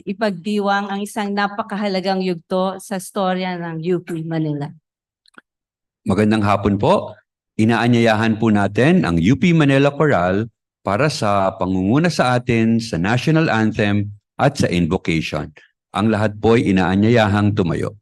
ipagdiwang ang isang napakahalagang yugto sa storya ng UP Manila. Magandang hapon po. Inaanyayahan po natin ang UP Manila Choral para sa pangunguna sa atin sa National Anthem at sa Invocation. Ang lahat po ay inaanyayahang tumayo.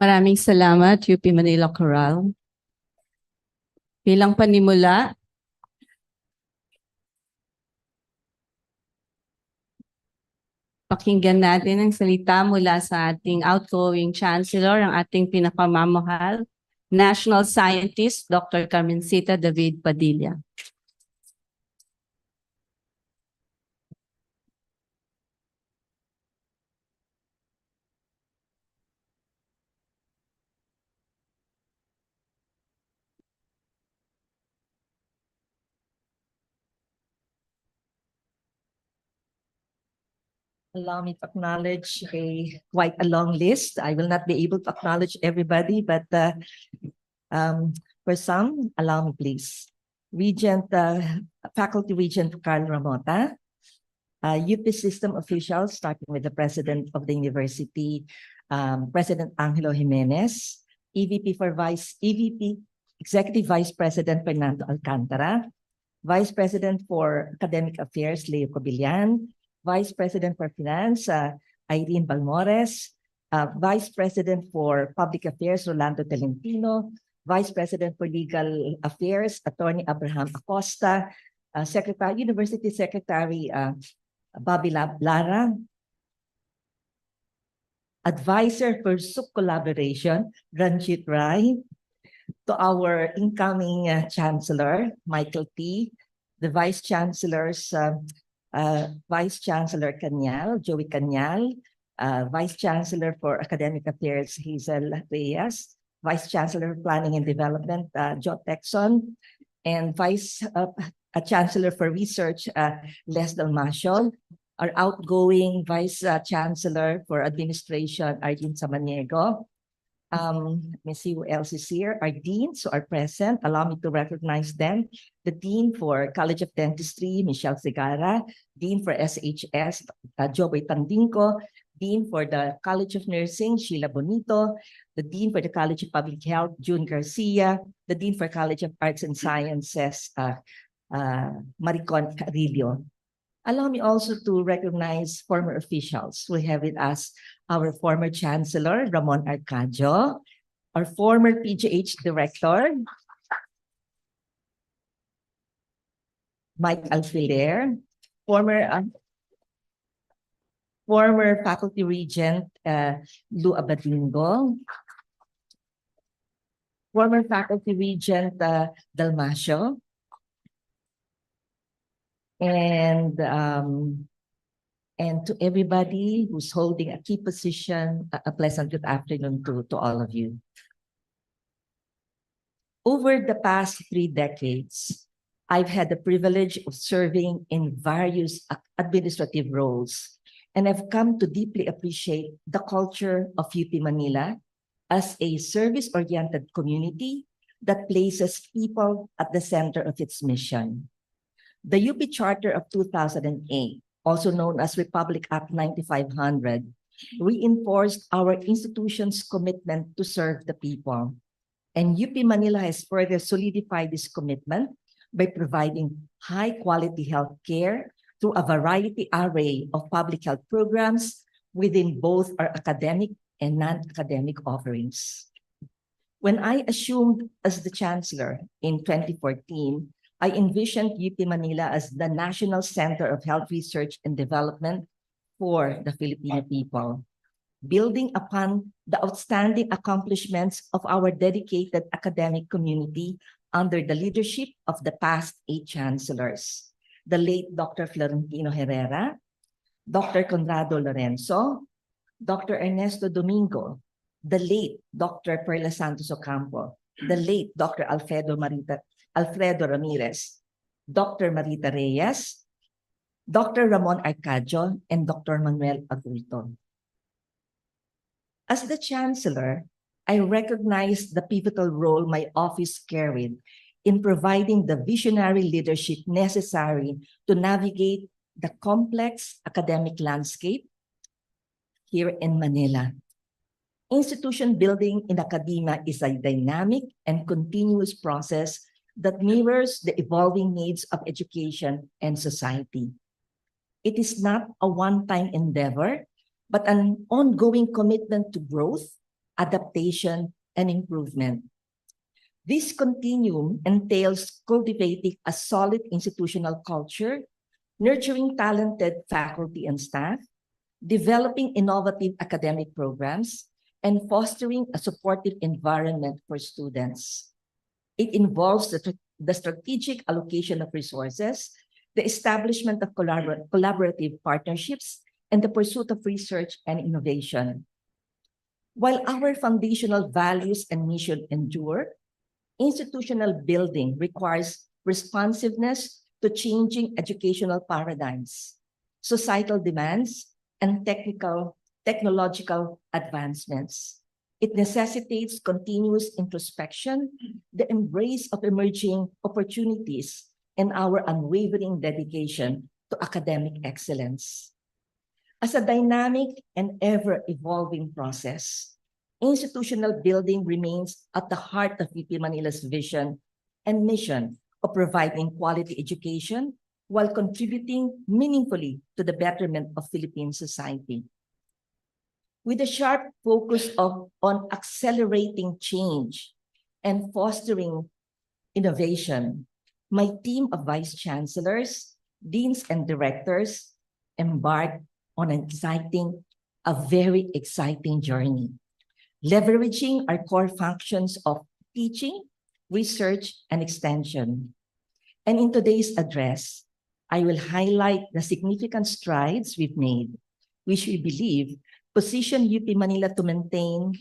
Maraming salamat, UP Manila Choral. Bilang panimula, pakinggan natin ang salita mula sa ating outgoing Chancellor, ang ating pinakamamahal, National Scientist, Dr. Carmencita David Padilla. Allow me to acknowledge quite a long list. I will not be able to acknowledge everybody, but for some, allow me please. Faculty Regent Carl Ramota, UP system officials, starting with the President of the University, President Angelo Jimenez, EVP Executive Vice President Fernando Alcantara, Vice President for Academic Affairs, Leo Cobillan, Vice President for Finance, Irene Balmores, Vice President for Public Affairs, Rolando Tolentino, Vice President for Legal Affairs, Attorney Abraham Acosta, University Secretary Bobby Lara, Advisor for SUP Collaboration, Ranjit Rai, to our incoming Chancellor, Michael P., the Vice Chancellors, Vice Chancellor Kanyal, Joey Kanyal, Vice Chancellor for Academic Affairs, Hazel Reyes, Vice Chancellor of Planning and Development, Joe Texon, and Vice Chancellor for Research, Les Dalmasio, our outgoing Vice Chancellor for Administration, Arlene Samaniego. Let me see who else is here. Our deans are present. Allow me to recognize them. The Dean for College of Dentistry, Michelle Segarra. Dean for SHS, Joey Tandinco. Dean for the College of Nursing, Sheila Bonito. The Dean for the College of Public Health, June Garcia. The Dean for College of Arts and Sciences, Maricon Carrillo. Allow me also to recognize former officials. We have with us our former Chancellor, Ramon Arcadio, our former PGH Director, Mike Alfiler, former Faculty Regent, Lou Abadingo, former Faculty Regent, Dalmasio, and to everybody who's holding a key position, a pleasant good afternoon to all of you. Over the past 3 decades, I've had the privilege of serving in various administrative roles, and I've come to deeply appreciate the culture of UP Manila as a service-oriented community that places people at the center of its mission. The UP Charter of 2008, also known as Republic Act 9500, reinforced our institution's commitment to serve the people. And UP Manila has further solidified this commitment by providing high-quality health care through a variety array of public health programs within both our academic and non-academic offerings. When I assumed as the Chancellor in 2014, I envisioned UP Manila as the National Center of Health Research and Development for the Filipino people, building upon the outstanding accomplishments of our dedicated academic community under the leadership of the past 8 chancellors, the late Dr. Florentino Herrera, Dr. Conrado Lorenzo, Dr. Ernesto Domingo, the late Dr. Perla Santos Ocampo, the late Dr. Alfredo Ramirez, Dr. Marita Reyes, Dr. Ramon Arcadio, and Dr. Manuel Agurto. As the Chancellor, I recognize the pivotal role my office carried in providing the visionary leadership necessary to navigate the complex academic landscape here in Manila. Institution building in academia is a dynamic and continuous process that mirrors the evolving needs of education and society. It is not a one-time endeavor, but an ongoing commitment to growth, adaptation, and improvement. This continuum entails cultivating a solid institutional culture, nurturing talented faculty and staff, developing innovative academic programs, and fostering a supportive environment for students. It involves the strategic allocation of resources, the establishment of collaborative partnerships, and the pursuit of research and innovation. While our foundational values and mission endure, institutional building requires responsiveness to changing educational paradigms, societal demands, and technological advancements. It necessitates continuous introspection, the embrace of emerging opportunities, and our unwavering dedication to academic excellence. As a dynamic and ever-evolving process, institutional building remains at the heart of UP Manila's vision and mission of providing quality education while contributing meaningfully to the betterment of Philippine society. With a sharp focus on accelerating change and fostering innovation, my team of vice chancellors, deans, and directors embarked on a very exciting journey, leveraging our core functions of teaching, research, and extension. And in today's address, I will highlight the significant strides we've made, which we believe position UP Manila to maintain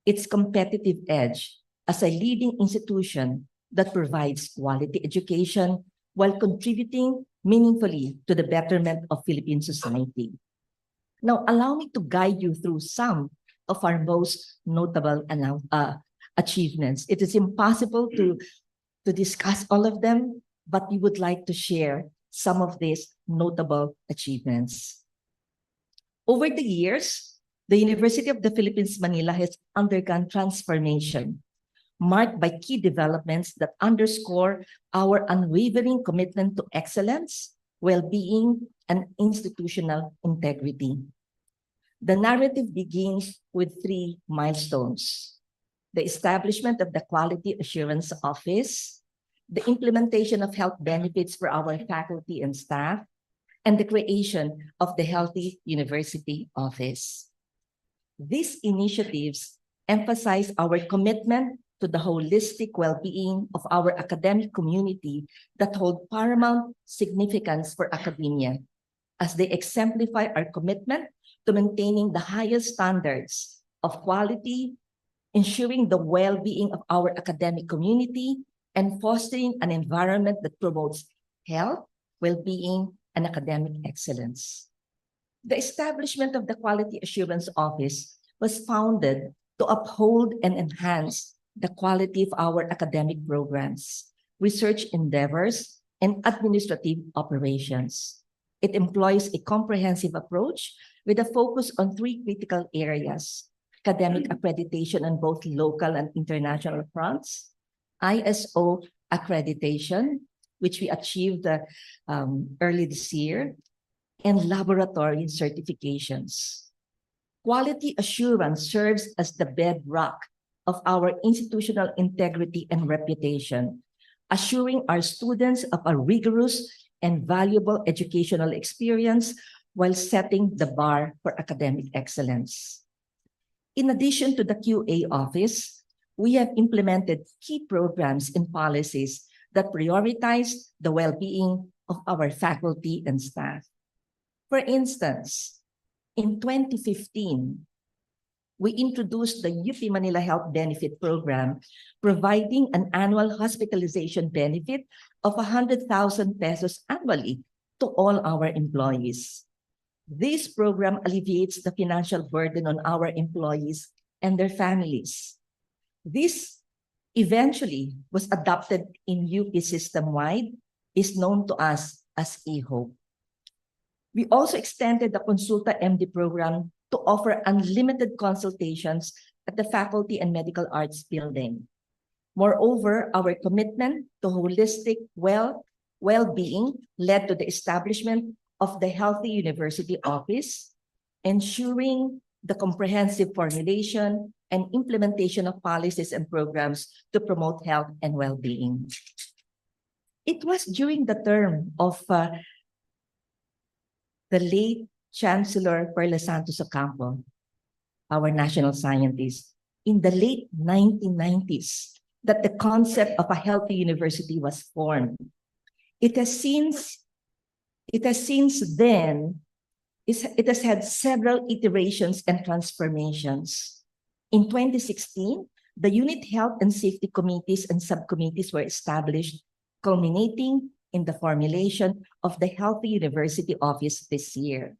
its competitive edge as a leading institution that provides quality education while contributing meaningfully to the betterment of Philippine society. Now, allow me to guide you through some of our most notable achievements. It is impossible to discuss all of them, but we would like to share some of these notable achievements. Over the years, the University of the Philippines, Manila has undergone transformation, marked by key developments that underscore our unwavering commitment to excellence, well-being, and institutional integrity. The narrative begins with 3 milestones: the establishment of the Quality Assurance Office, the implementation of health benefits for our faculty and staff, and the creation of the Healthy University Office. These initiatives emphasize our commitment to the holistic well-being of our academic community that hold paramount significance for academia, as they exemplify our commitment to maintaining the highest standards of quality, ensuring the well-being of our academic community, and fostering an environment that promotes health, well-being, and academic excellence. The establishment of the Quality Assurance Office was founded to uphold and enhance the quality of our academic programs, research endeavors, and administrative operations. It employs a comprehensive approach with a focus on 3 critical areas: academic accreditation on both local and international fronts, ISO accreditation, which we achieved early this year, and laboratory certifications. Quality assurance serves as the bedrock of our institutional integrity and reputation, assuring our students of a rigorous and valuable educational experience while setting the bar for academic excellence. In addition to the QA office, we have implemented key programs and policies that prioritize the well-being of our faculty and staff. For instance, in 2015, we introduced the UP Manila Health Benefit Program, providing an annual hospitalization benefit of 100,000 pesos annually to all our employees. This program alleviates the financial burden on our employees and their families. This eventually was adopted in UP system-wide, is known to us as eHope. We also extended the Consulta MD program to offer unlimited consultations at the Faculty and Medical Arts building. Moreover, our commitment to holistic well-being led to the establishment of the Healthy University Office, ensuring the comprehensive formulation and implementation of policies and programs to promote health and well-being. It was during the term of the late Chancellor Perla Santos Ocampo, our national scientist, in the late 1990s, that the concept of a healthy university was formed. It has had several iterations and transformations. In 2016, the unit health and safety committees and subcommittees were established, culminating in the formulation of the Healthy University Office this year.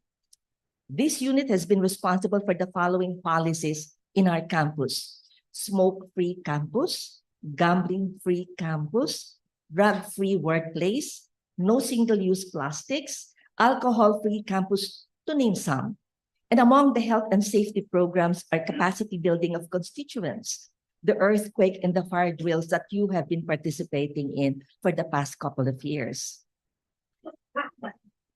This unit has been responsible for the following policies in our campus: smoke-free campus, gambling-free campus, drug-free workplace, no single-use plastics, alcohol-free campus, to name some. And among the health and safety programs are capacity building of constituents, the earthquake and the fire drills that you have been participating in for the past couple of years.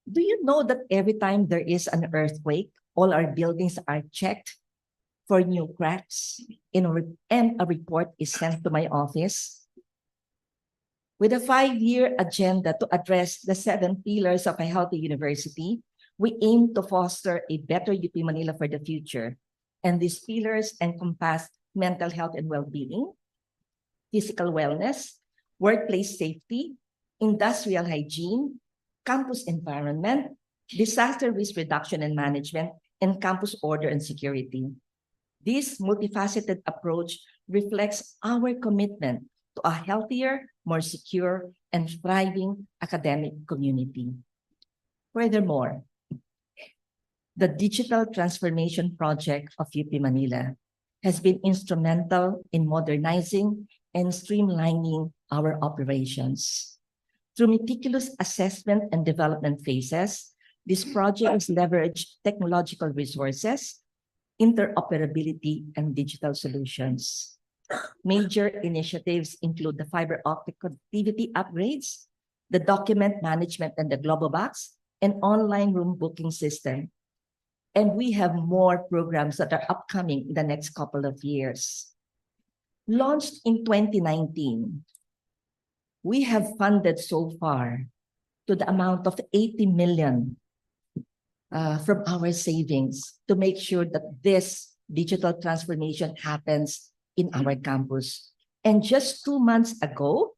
Do you know that every time there is an earthquake, all our buildings are checked for new cracks and a report is sent to my office? With a 5-year agenda to address the 7 pillars of a healthy university, we aim to foster a better UP Manila for the future. And these pillars encompass mental health and well-being, physical wellness, workplace safety, industrial hygiene, campus environment, disaster risk reduction and management, and campus order and security. This multifaceted approach reflects our commitment to a healthier, more secure, and thriving academic community. Furthermore, the digital transformation project of UP Manila has been instrumental in modernizing and streamlining our operations. Through meticulous assessment and development phases, this project has leveraged technological resources, interoperability, and digital solutions. Major initiatives include the fiber optic connectivity upgrades, the document management and the Global Box, and online room booking system. And we have more programs that are upcoming in the next couple of years. Launched in 2019, we have funded so far to the amount of 80 million from our savings to make sure that this digital transformation happens in our campus. And just 2 months ago,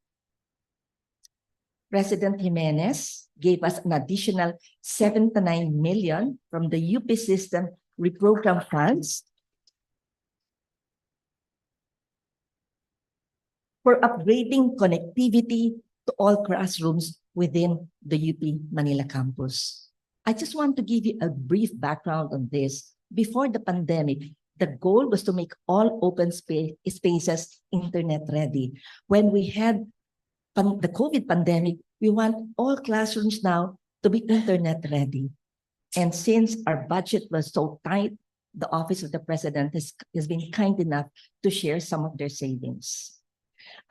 President Jimenez gave us an additional 79 million from the UP System Reprogram Funds for upgrading connectivity to all classrooms within the UP Manila campus. I just want to give you a brief background on this. Before the pandemic, the goal was to make all open spaces internet ready. When we had the COVID pandemic, we want all classrooms now to be internet ready. And since our budget was so tight, the Office of the President has been kind enough to share some of their savings.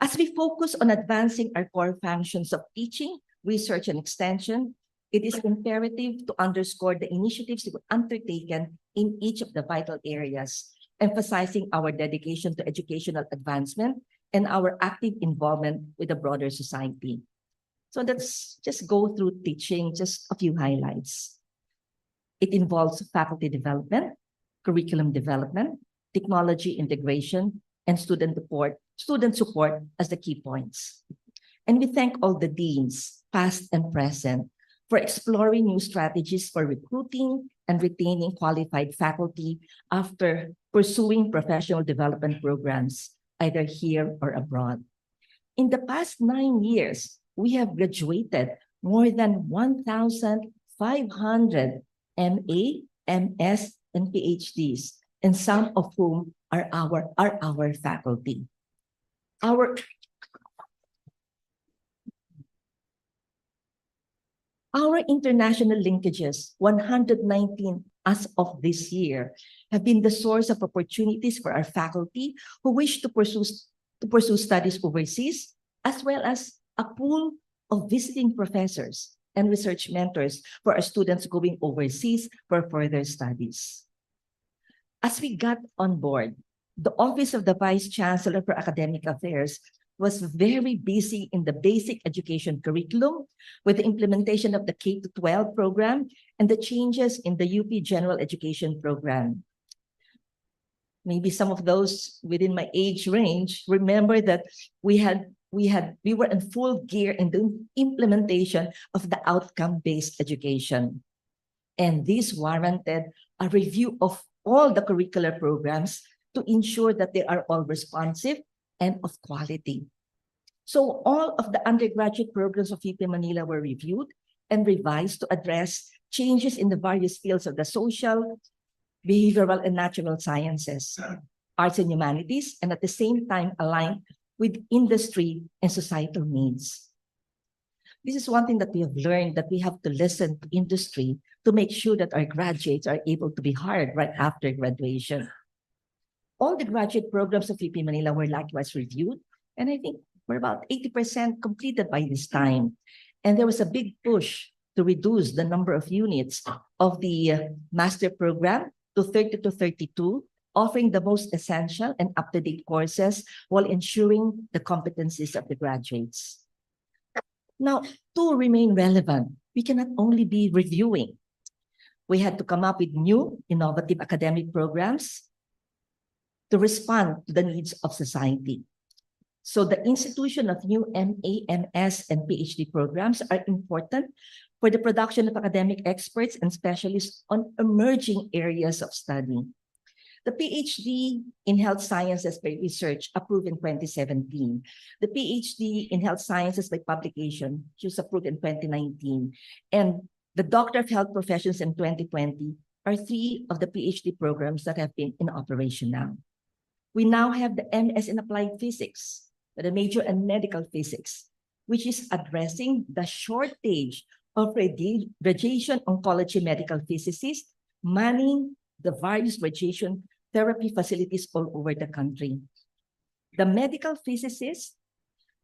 As we focus on advancing our core functions of teaching, research, and extension, it is imperative to underscore the initiatives that were undertaken in each of the vital areas, emphasizing our dedication to educational advancement and our active involvement with the broader society. So let's just go through teaching, just a few highlights. It involves faculty development, curriculum development, technology integration, and student support as the key points. And we thank all the deans, past and present, for exploring new strategies for recruiting and retaining qualified faculty after pursuing professional development programs, either here or abroad. In the past 9 years, we have graduated more than 1,500 MA, MS, and PhDs, and some of whom are our faculty. Our international linkages, 119 as of this year, have been the source of opportunities for our faculty who wish to pursue studies overseas, as well as a pool of visiting professors and research mentors for our students going overseas for further studies. As we got on board, the Office of the Vice Chancellor for Academic Affairs was very busy in the basic education curriculum with the implementation of the K-12 program and the changes in the UP General Education program. Maybe some of those within my age range remember that we were in full gear in the implementation of the outcome-based education. And this warranted a review of all the curricular programs to ensure that they are all responsive and of quality. So all of the undergraduate programs of UP Manila were reviewed and revised to address changes in the various fields of the social, behavioral, and natural sciences, arts and humanities, and at the same time align with industry and societal needs. This is one thing that we have learned, that we have to listen to industry to make sure that our graduates are able to be hired right after graduation. All the graduate programs of UP Manila were likewise reviewed, and I think we're about 80% completed by this time. And there was a big push to reduce the number of units of the master program to 30 to 32, offering the most essential and up-to-date courses while ensuring the competencies of the graduates. Now, to remain relevant, we cannot only be reviewing. We had to come up with new, innovative academic programs to respond to the needs of society. So the institution of new MA, MS, and PhD programs are important for the production of academic experts and specialists on emerging areas of study. The PhD in Health Sciences by Research, approved in 2017. The PhD in Health Sciences by Publication, which was approved in 2019. And the Doctor of Health Professions in 2020 are three of the PhD programs that have been in operation now. We now have the MS in Applied Physics, the major in Medical Physics, which is addressing the shortage of radiation oncology medical physicists, manning the various radiation therapy facilities all over the country. The medical physicist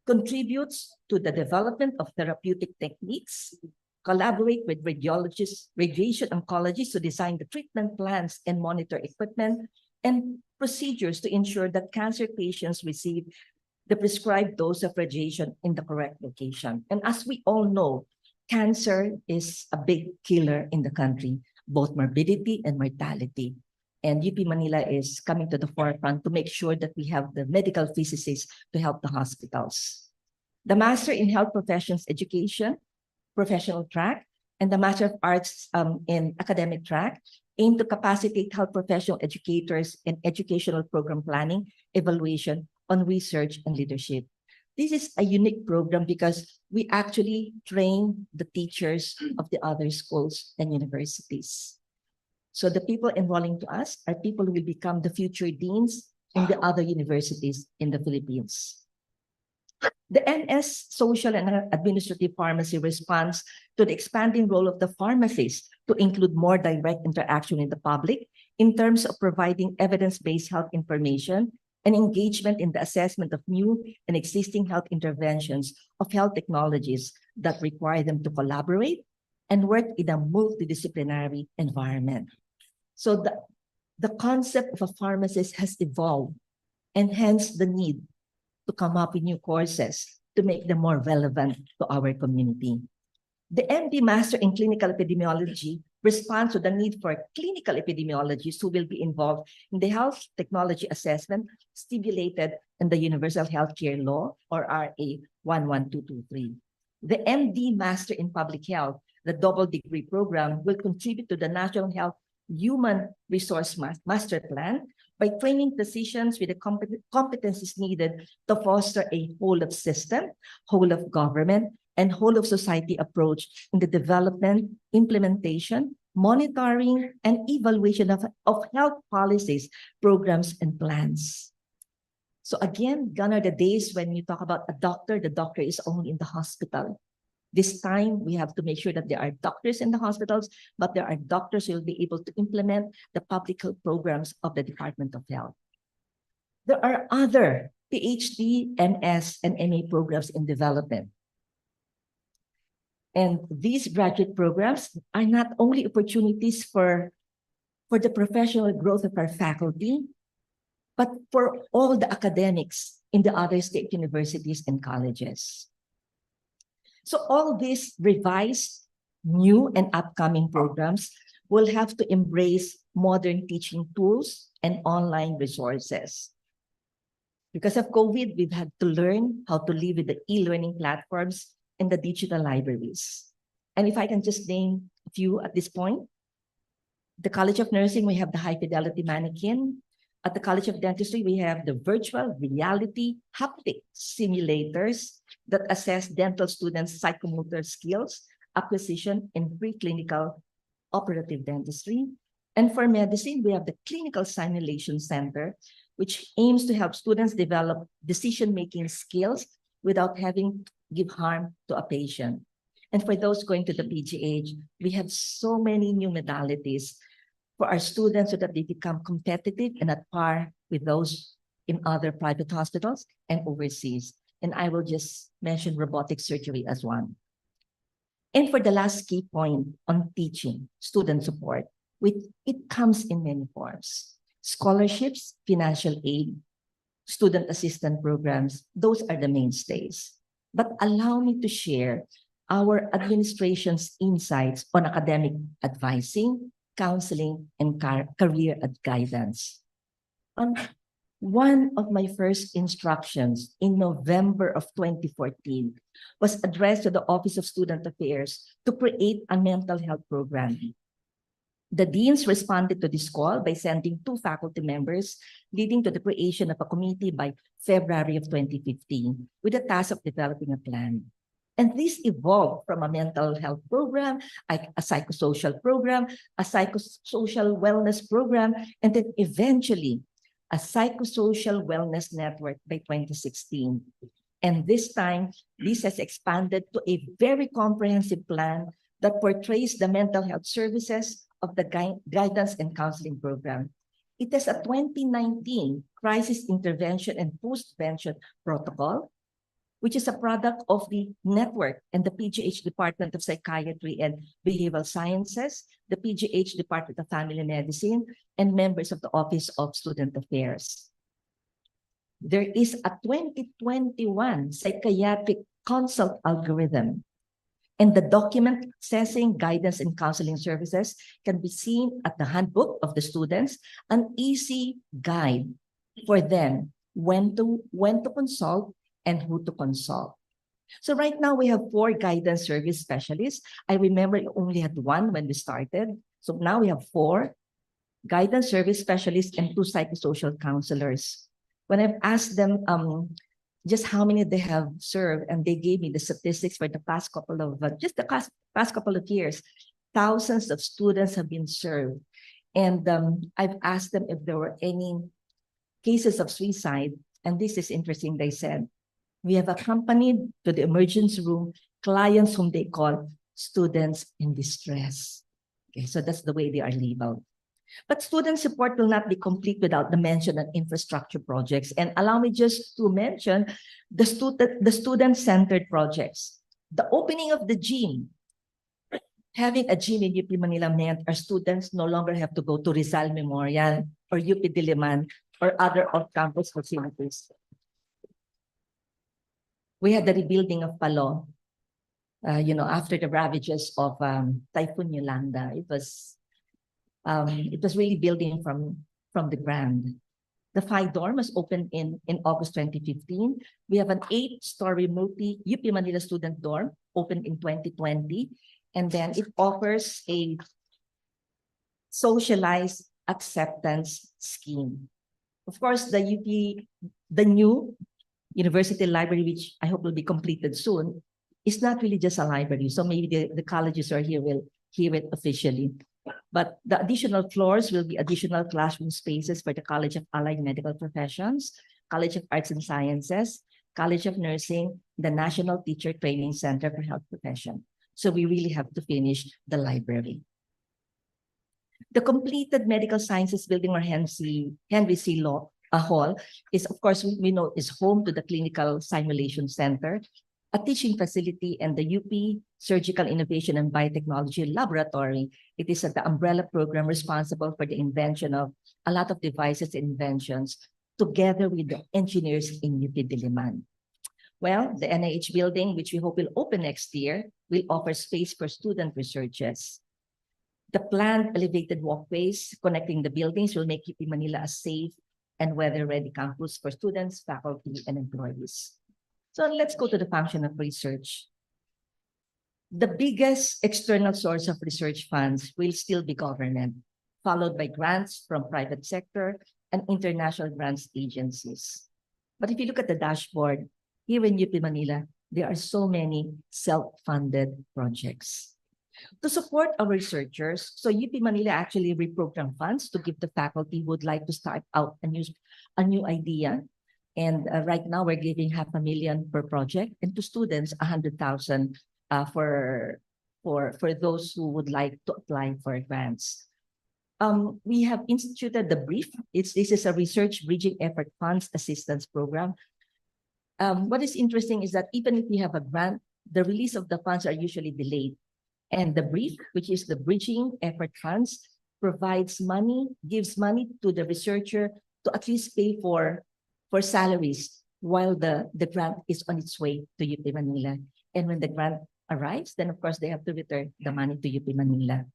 contributes to the development of therapeutic techniques, collaborate with radiologists, radiation oncologists to design the treatment plans and monitor equipment and procedures to ensure that cancer patients receive the prescribed dose of radiation in the correct location. And as we all know, cancer is a big killer in the country, both morbidity and mortality. And UP Manila is coming to the forefront to make sure that we have the medical physicists to help the hospitals. The Master in Health Professions Education, professional track, and the Master of Arts in academic track aim to capacitate health professional educators in educational program planning, evaluation on research and leadership. This is a unique program because we actually train the teachers of the other schools and universities. So the people enrolling to us are people who will become the future deans in the other universities in the Philippines. The MS Social and Administrative Pharmacy responds to the expanding role of the pharmacist to include more direct interaction with the public in terms of providing evidence-based health information and engagement in the assessment of new and existing health interventions of health technologies that require them to collaborate and work in a multidisciplinary environment. So the concept of a pharmacist has evolved, and hence the need to come up with new courses to make them more relevant to our community. The MD Master in Clinical Epidemiology responds to the need for clinical epidemiologists who will be involved in the health technology assessment stipulated in the Universal Healthcare Law, or RA 11223. The MD Master in Public Health, the double degree program, will contribute to the National Health Human Resource Master Plan by training physicians with the competencies needed to foster a whole of system, whole of government, and whole of society approach in the development, implementation, monitoring, and evaluation of health policies, programs, and plans. So again, gone are the days when you talk about a doctor, the doctor is only in the hospital. This time, we have to make sure that there are doctors in the hospitals, but there are doctors who will be able to implement the public health programs of the Department of Health. There are other PhD, MS, and MA programs in development. And these graduate programs are not only opportunities for the professional growth of our faculty, but for all the academics in the other state universities and colleges. So all these revised, new, and upcoming programs will have to embrace modern teaching tools and online resources. Because of COVID, we've had to learn how to live with the e-learning platforms and the digital libraries. And if I can just name a few at this point, the College of Nursing, we have the high fidelity mannequin. At the College of Dentistry, we have the virtual reality haptic simulators that assess dental students' psychomotor skills, acquisition, and preclinical operative dentistry. And for medicine, we have the Clinical Simulation Center, which aims to help students develop decision-making skills without having to give harm to a patient. And for those going to the PGH, we have so many new modalities for our students so that they become competitive and at par with those in other private hospitals and overseas. And I will just mention robotic surgery as one. And for the last key point on teaching, student support, it comes in many forms. Scholarships, financial aid, student assistance programs, those are the mainstays. But allow me to share our administration's insights on academic advising, counseling, and career guidance. On one of my first instructions in November of 2014 was addressed to the Office of Student Affairs to create a mental health program. The deans responded to this call by sending 2 faculty members, leading to the creation of a committee by February of 2015 with the task of developing a plan. And this evolved from a mental health program, a psychosocial program, a psychosocial wellness program, and then eventually a psychosocial wellness network by 2016. And this time, this has expanded to a very comprehensive plan that portrays the mental health services of the guidance and counseling program. It is a 2019 crisis intervention and post-vention protocol, which is a product of the network and the PGH Department of Psychiatry and Behavioral Sciences, the PGH Department of Family Medicine, and members of the Office of Student Affairs. There is a 2021 psychiatric consult algorithm, and the document accessing guidance and counseling services can be seen at the handbook of the students, an easy guide for them when to consult and who to consult. So right now we have 4 guidance service specialists. I remember you only had 1 when we started. So now we have 4 guidance service specialists and 2 psychosocial counselors. When I've asked them just how many they have served, and they gave me the statistics for the past couple of past couple of years, thousands of students have been served. And I've asked them if there were any cases of suicide, and this is interesting. They said, we have accompanied to the emergency room clients whom they call students in distress. Okay, so that's the way they are labeled. But student support will not be complete without the mention of infrastructure projects. And allow me just to mention the student-centered projects. The opening of the gym. Having a gym in UP Manila meant our students no longer have to go to Rizal Memorial or UP Diliman or other off-campus facilities. We had the rebuilding of Palo. After the ravages of Typhoon Yolanda, it was really building from the ground. The Phi dorm was opened in August 2015. We have an 8-story multi-UP Manila student dorm opened in 2020. And then it offers a socialized acceptance scheme. Of course, the new university library, which I hope will be completed soon, is not really just a library. So maybe the colleges are here will hear it officially. But the additional floors will be additional classroom spaces for the College of Allied Medical Professions, College of Arts and Sciences, College of Nursing, the National Teacher Training Center for Health Profession. So we really have to finish the library. The completed Medical Sciences Building, or Henry C. Hall, is, of course, we know is home to the Clinical Simulation Center, a teaching facility, and the UP Surgical Innovation and Biotechnology Laboratory. It is the umbrella program responsible for the invention of a lot of devices and inventions together with the engineers in UP Diliman. Well, the NIH building, which we hope will open next year, will offer space for student researches. The planned elevated walkways connecting the buildings will make UP Manila a safe and weather-ready campus for students, faculty, and employees. So let's go to the function of research. The biggest external source of research funds will still be government, followed by grants from private sector and international grants agencies. But if you look at the dashboard, here in UP Manila, there are so many self-funded projects. To support our researchers, so UP Manila actually reprogram funds to give the faculty who would like to start out a new idea. And right now we're giving $500,000 per project, and to students, 100,000 for those who would like to apply for grants. we have instituted the BRIEF. This is a Research Bridging Effort Funds Assistance Program. What is interesting is that even if we have a grant, the release of the funds are usually delayed. And the BRIEF, which is the Bridging Effort Funds, provides money, gives money to the researcher to at least pay for salaries while the grant is on its way to UP Manila. And when the grant arrives, then of course they have to return the money to UP Manila.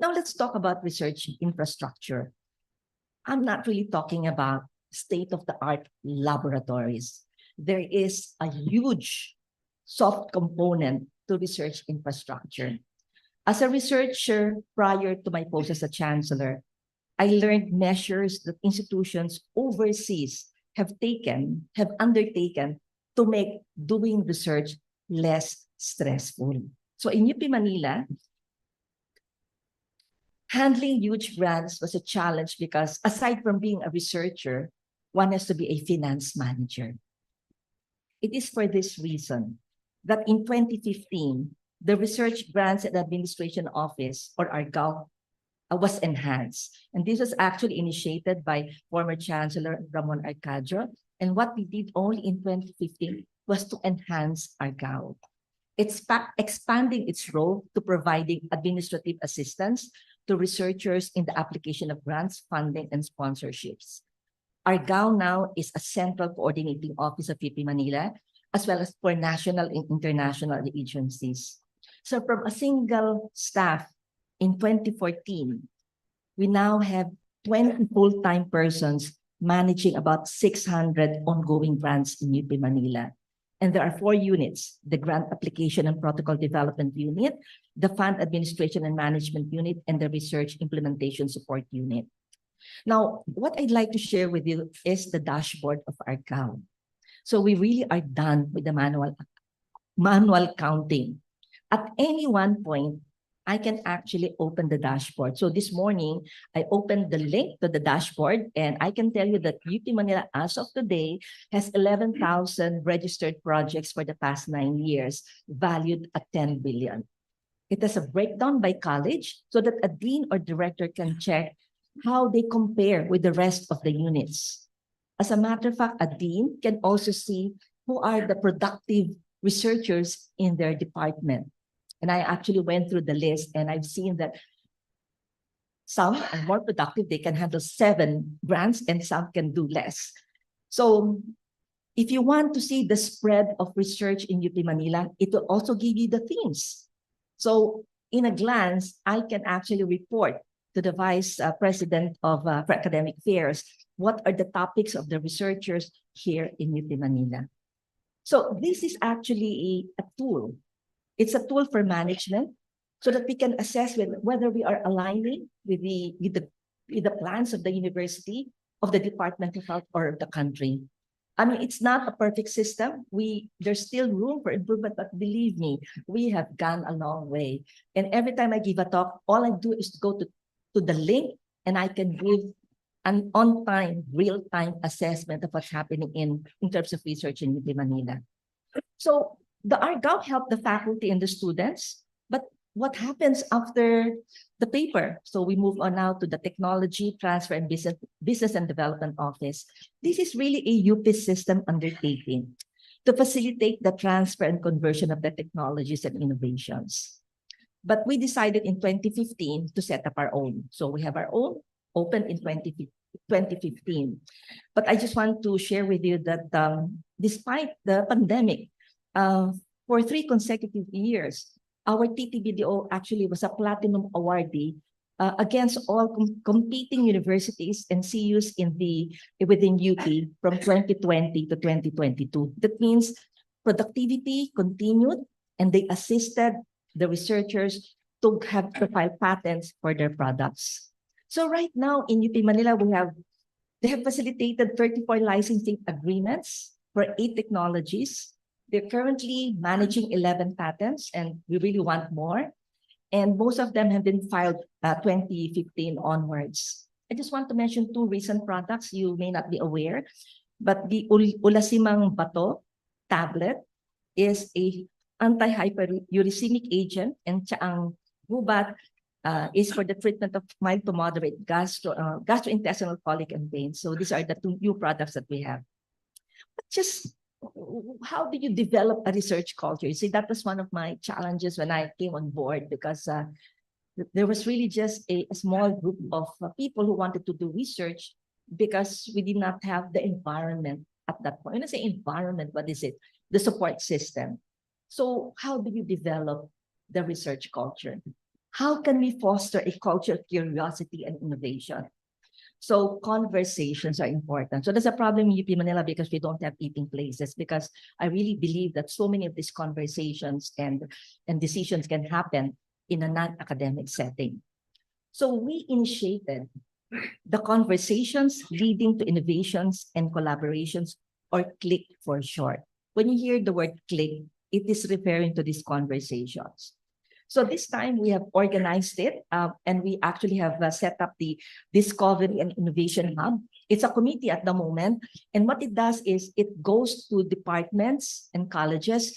Now let's talk about research infrastructure. I'm not really talking about state-of-the-art laboratories. There is a huge soft component to research infrastructure. As a researcher prior to my post as a chancellor, I learned measures that institutions overseas have undertaken to make doing research less stressful. So in UP Manila, handling huge grants was a challenge because aside from being a researcher, one has to be a finance manager. It is for this reason that in 2015, the Research Grants and Administration Office, or RGAO, was enhanced. And this was actually initiated by former Chancellor Ramon Arcadio. And what we did only in 2015 was to enhance RGAO. It's expanding its role to providing administrative assistance to researchers in the application of grants, funding, and sponsorships. RGAO now is a central coordinating office of UP Manila, as well as for national and international agencies. So from a single staff in 2014, we now have 20 full-time persons managing about 600 ongoing grants in UP Manila. And there are 4 units: the Grant Application and Protocol Development Unit, the Fund Administration and Management Unit, and the Research Implementation Support Unit. Now, what I'd like to share with you is the dashboard of RGAO. So we really are done with the manual counting. At any one point, I can actually open the dashboard. So this morning, I opened the link to the dashboard, and I can tell you that UP Manila, as of today, has 11,000 registered projects for the past 9 years, valued at 10 billion. It has a breakdown by college so that a dean or director can check how they compare with the rest of the units. As a matter of fact, a dean can also see who are the productive researchers in their department. And I actually went through the list, and I've seen that some are more productive. They can handle 7 grants, and some can do less. So if you want to see the spread of research in UP Manila, it will also give you the themes. So in a glance, I can actually report to the Vice President of for Academic Affairs what are the topics of the researchers here in UP Manila. So this is actually a tool. It's a tool for management so that we can assess whether we are aligning with the plans of the university, of the Department of Health, or of the country. I mean, it's not a perfect system. There's still room for improvement, but believe me, we have gone a long way. And every time I give a talk, all I do is to go to the link, and I can give an on-time, real-time assessment of what's happening in terms of research in UP Manila. So the RGAO helped the faculty and the students, but what happens after the paper? So we move on now to the Technology Transfer and Business and Development Office. This is really a UP system undertaking to facilitate the transfer and conversion of the technologies and innovations. But we decided in 2015 to set up our own. So we have our own, opened in 2015. But I just want to share with you that despite the pandemic, for 3 consecutive years, our TTBDO actually was a platinum awardee against all competing universities and CUs within UP from 2020 to 2022. That means productivity continued, and they assisted the researchers to file patents for their products. So right now in UP Manila, they have facilitated 34 licensing agreements for 8 technologies. They're currently managing 11 patents, and we really want more. And most of them have been filed 2015 onwards. I just want to mention 2 recent products you may not be aware, but the Ulasimang Bato tablet is a anti-hyperuricemic agent, and ang gubat is for the treatment of mild to moderate gastrointestinal colic and pain. So these are the two new products that we have. But just how do you develop a research culture? You see, that was one of my challenges when I came on board, because there was really just a small group of people who wanted to do research, because we did not have the environment at that point. When I say environment, what is it? The support system. So how do you develop the research culture? How can we foster a culture of curiosity and innovation? So conversations are important. So there's a problem in UP Manila because we don't have eating places, because I really believe that so many of these conversations and decisions can happen in a non-academic setting. So we initiated the conversations leading to innovations and collaborations, or CLIck for short. When you hear the word CLIck, it is referring to these conversations. So this time we have organized it, and we actually have set up the Discovery and Innovation Hub. It's a committee at the moment, and what it does is it goes to departments and colleges,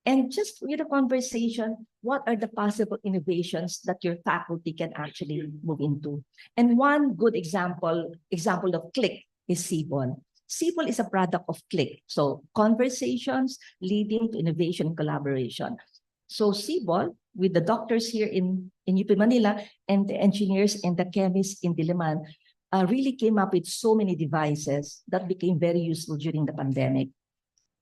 and just with a conversation, what are the possible innovations that your faculty can actually move into? And one good example of CLIck is CBOL. CBOL is a product of CLIck. So conversations leading to innovation and collaboration. So CBOL, with the doctors here in UP Manila and the engineers and the chemists in Diliman, really came up with so many devices that became very useful during the pandemic.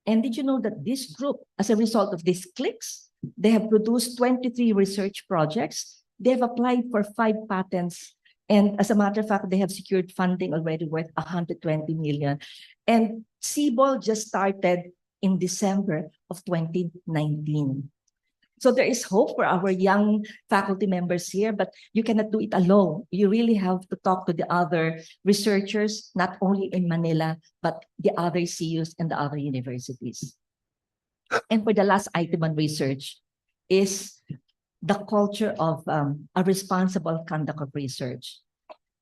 And did you know that this group, as a result of these clicks, they have produced 23 research projects. They have applied for 5 patents. And as a matter of fact, they have secured funding already worth 120 million. And CBOL just started in December of 2019. So there is hope for our young faculty members here, but you cannot do it alone. You really have to talk to the other researchers, not only in Manila, but the other CUs and the other universities. And for the last item on research is the culture of a responsible conduct of research.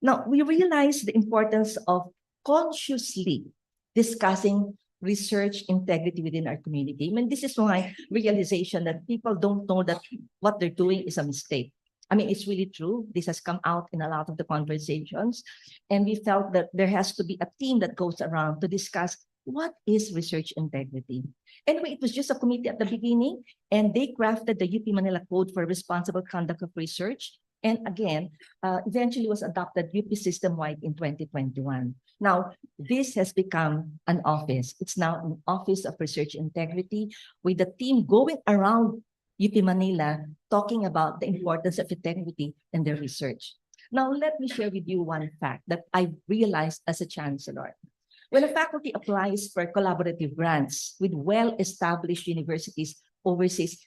Now, we realize the importance of consciously discussing research integrity within our community. I mean, this is my realization that people don't know that what they're doing is a mistake. I mean, it's really true. This has come out in a lot of the conversations. And we felt that there has to be a team that goes around to discuss what is research integrity. Anyway, it was just a committee at the beginning, and they crafted the UP Manila Code for Responsible Conduct of Research. And again, eventually was adopted UP system-wide in 2021. Now, this has become an office. It's now an Office of Research Integrity, with the team going around UP Manila talking about the importance of integrity in their research. Now, let me share with you one fact that I realized as a chancellor. When a faculty applies for collaborative grants with well-established universities overseas,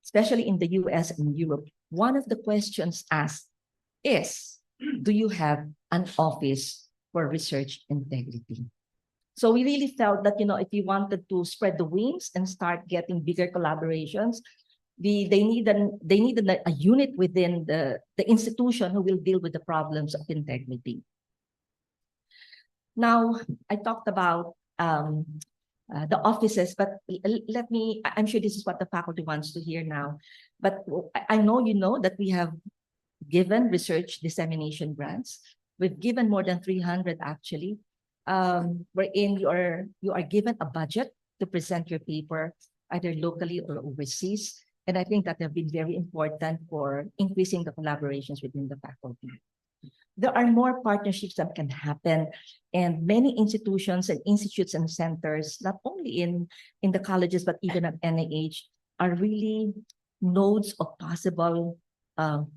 especially in the US and Europe, one of the questions asked is, do you have an office for research integrity? So we really felt that, if you wanted to spread the wings and start getting bigger collaborations, they needed a unit within the institution who will deal with the problems of integrity. Now, I talked about the offices, but I'm sure this is what the faculty wants to hear now. But I know you know that we have given research dissemination grants. We've given more than 300 actually, wherein you are given a budget to present your paper either locally or overseas. And I think that have been very important for increasing the collaborations within the faculty. There are more partnerships that can happen, and many institutions and institutes and centers, not only in the colleges, but even at NIH, are really nodes of possible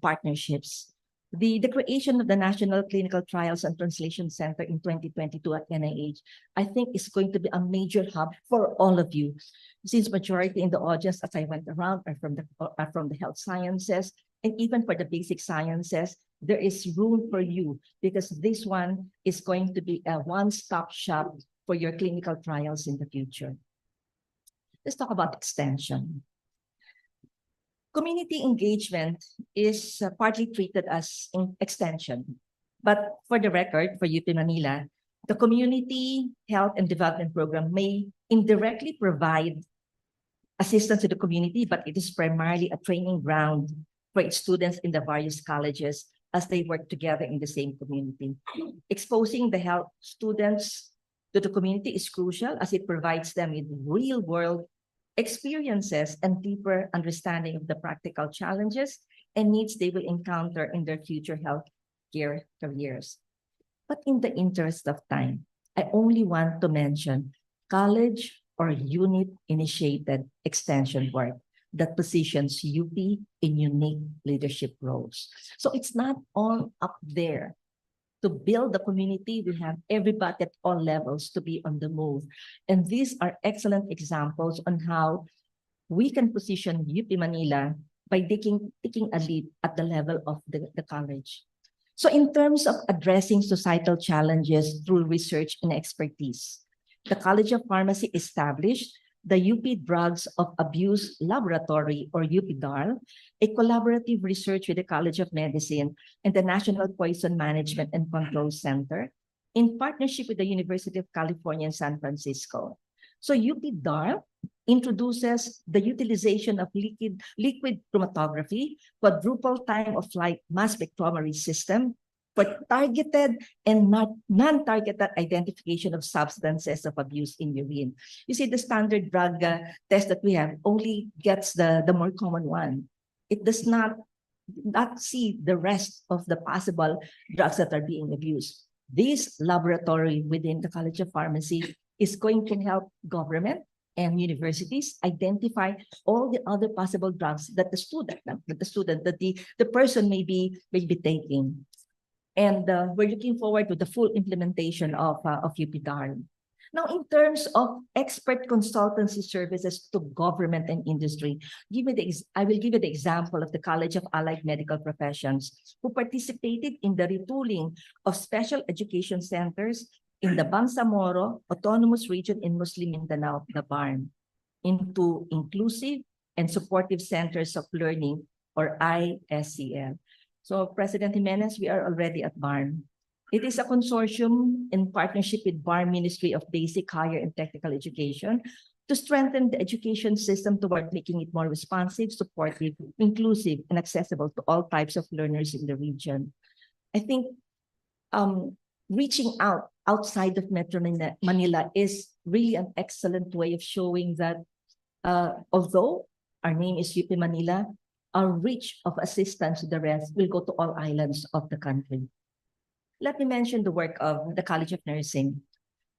partnerships. The creation of the National Clinical Trials and Translation Center in 2022 at NIH, I think is going to be a major hub for all of you. Since majority in the audience, as I went around, are from the health sciences, and even for the basic sciences, there is room for you, because this one is going to be a one-stop shop for your clinical trials in the future. Let's talk about extension. Community engagement is partly treated as extension. But for the record, for UP Manila, the Community Health and Development Program may indirectly provide assistance to the community, but it is primarily a training ground for its students in the various colleges as they work together in the same community. Exposing the health students to the community is crucial as it provides them with real-world experiences and deeper understanding of the practical challenges and needs they will encounter in their future healthcare careers. But in the interest of time, I only want to mention college or unit-initiated extension work that positions UP in unique leadership roles. So it's not all up there. To build the community, we have everybody at all levels to be on the move. And these are excellent examples on how we can position UP Manila by taking a lead at the level of the college. So in terms of addressing societal challenges through research and expertise, the College of Pharmacy established the UP Drugs of Abuse Laboratory, or UPDARL, a collaborative research with the College of Medicine and the National Poison Management and Control Center in partnership with the University of California in San Francisco. So UPDARL introduces the utilization of liquid chromatography, quadruple time of flight mass spectrometry system for targeted and non-targeted identification of substances of abuse in urine. You see, the standard drug test that we have only gets the more common one. It does not see the rest of the possible drugs that are being abused. This laboratory within the College of Pharmacy is going to help government and universities identify all the other possible drugs that the person may be taking. And we're looking forward to the full implementation of UPDARL. Now, in terms of expert consultancy services to government and industry, I will give you the example of the College of Allied Medical Professions, who participated in the retooling of special education centers in the Bangsamoro Autonomous Region in Muslim Mindanao, the BARM, into inclusive and supportive centers of learning, or ISCL. So, President Jimenez, we are already at BARM. It is a consortium in partnership with BARM Ministry of Basic, Higher, and Technical Education to strengthen the education system toward making it more responsive, supportive, inclusive, and accessible to all types of learners in the region. I think reaching outside of Metro Manila is really an excellent way of showing that although our name is UP Manila, our reach of assistance to the rest will go to all islands of the country. Let me mention the work of the College of Nursing.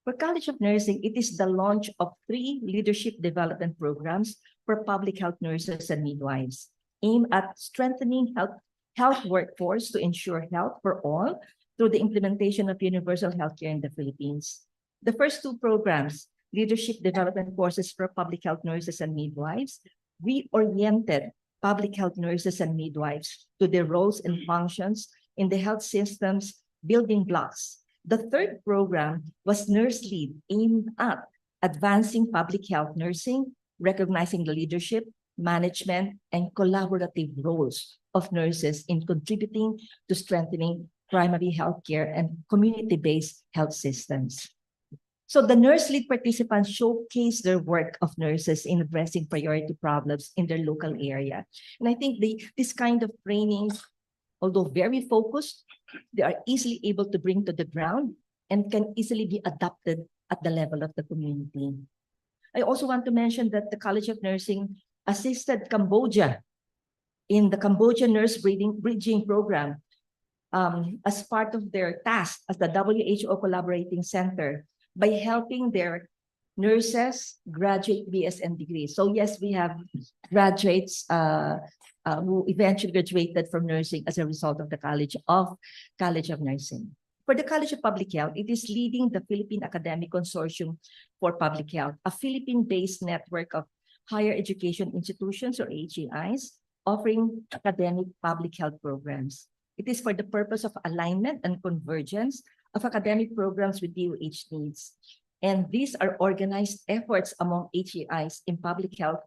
For College of Nursing, it is the launch of 3 leadership development programs for public health nurses and midwives, aimed at strengthening health workforce to ensure health for all through the implementation of universal healthcare in the Philippines. The first 2 programs, leadership development courses for public health nurses and midwives, reoriented public health nurses and midwives to their roles and functions in the health system's building blocks. The third program was Nurse Lead, aimed at advancing public health nursing, recognizing the leadership, management, and collaborative roles of nurses in contributing to strengthening primary healthcare and community-based health systems. So the Nurse Lead participants showcase their work of nurses in addressing priority problems in their local area. And I think this kind of trainings, although very focused, they are easily able to bring to the ground and can easily be adapted at the level of the community. I also want to mention that the College of Nursing assisted Cambodia in the Cambodian Nurse Bridging Program as part of their task as the WHO Collaborating Center by helping their nurses graduate BSN degrees. So yes, we have graduates who eventually graduated from nursing as a result of the College of Nursing. For the College of Public Health, it is leading the Philippine Academic Consortium for Public Health, a Philippine-based network of higher education institutions, or HEIs, offering academic public health programs. It is for the purpose of alignment and convergence of academic programs with DOH needs. And these are organized efforts among HEIs in public health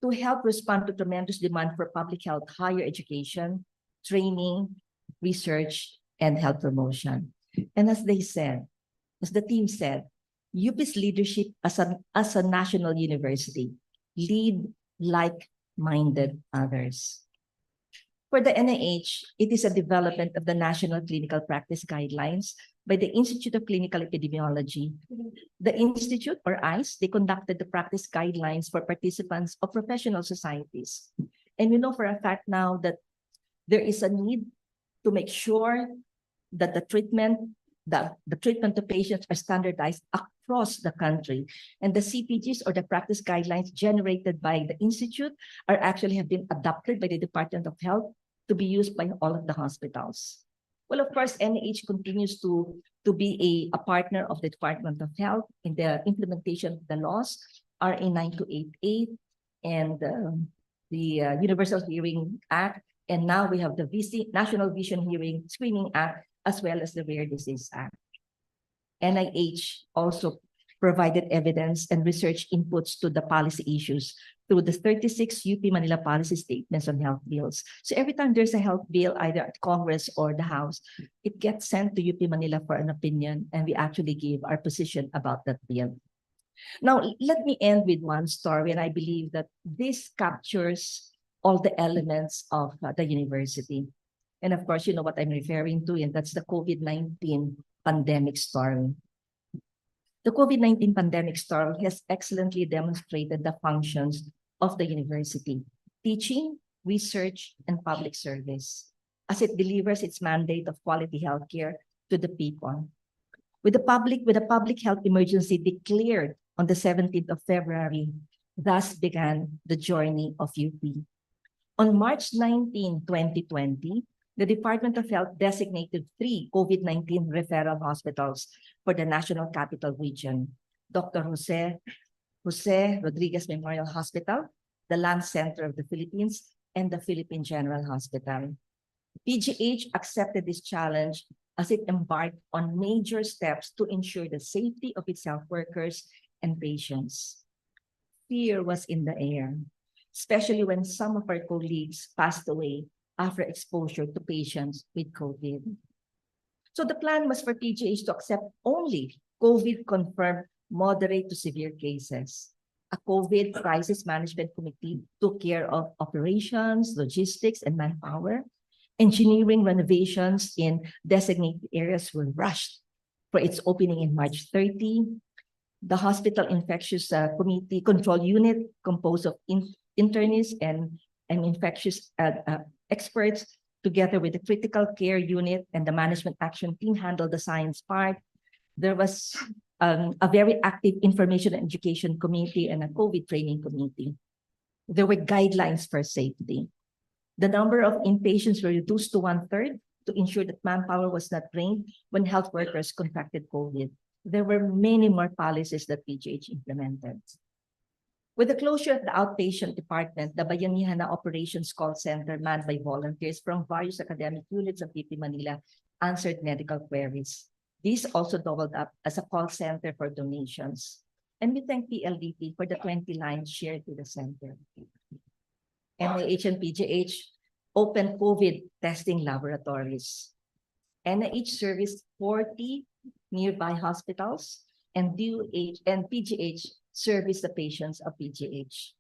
to help respond to tremendous demand for public health, higher education, training, research, and health promotion. And as they said, as the team said, UP's leadership as a national university, lead like-minded others. For the NIH, it is a development of the National Clinical Practice Guidelines by the Institute of Clinical Epidemiology. The Institute, or ICE, they conducted the practice guidelines for participants of professional societies. And we know for a fact now that there is a need to make sure that the treatment to patients are standardized across the country. And the CPGs, or the practice guidelines generated by the Institute, are actually have been adopted by the Department of Health to be used by all of the hospitals. Well, of course, NIH continues to be a partner of the Department of Health in the implementation of the laws, RA 9288 and the Universal Hearing Act. And now we have the National Vision Hearing Screening Act, as well as the Rare Disease Act. NIH also provided evidence and research inputs to the policy issues through the 36 UP Manila policy statements on health bills. So every time there's a health bill, either at Congress or the House, it gets sent to UP Manila for an opinion, and we actually give our position about that bill. Now, let me end with one story, and I believe that this captures all the elements of the university. And of course, you know what I'm referring to, and that's the COVID-19 pandemic story. The COVID-19 pandemic story has excellently demonstrated the functions of the university: teaching, research, and public service, as it delivers its mandate of quality healthcare to the people. With a public health emergency declared on the 17th of February, thus began the journey of UP. On March 19, 2020, the Department of Health designated 3 COVID-19 referral hospitals for the National Capital Region: Dr. Jose Rodriguez Memorial Hospital, the Lung Center of the Philippines, and the Philippine General Hospital. PGH accepted this challenge as it embarked on major steps to ensure the safety of its health workers and patients. Fear was in the air, especially when some of our colleagues passed away after exposure to patients with COVID. So the plan was for PGH to accept only COVID-confirmed moderate to severe cases. A COVID crisis management committee took care of operations, logistics, and manpower. Engineering renovations in designated areas were rushed for its opening in March 30. The hospital infectious committee control unit, composed of internists and infectious experts, together with the critical care unit and the management action team, handled the science part. There was a very active information and education committee and a COVID training committee. There were guidelines for safety. The number of inpatients were reduced to 1/3 to ensure that manpower was not drained when health workers contracted COVID. There were many more policies that PGH implemented. With the closure of the outpatient department, the Bayanihan Operations Call Center, manned by volunteers from various academic units of UP Manila, answered medical queries. These also doubled up as a call center for donations. And we thank PLDT for the 20 lines shared to the center. NIH and PGH opened COVID testing laboratories. NIH serviced 40 nearby hospitals, and DOH and PGH service the patients of PGH.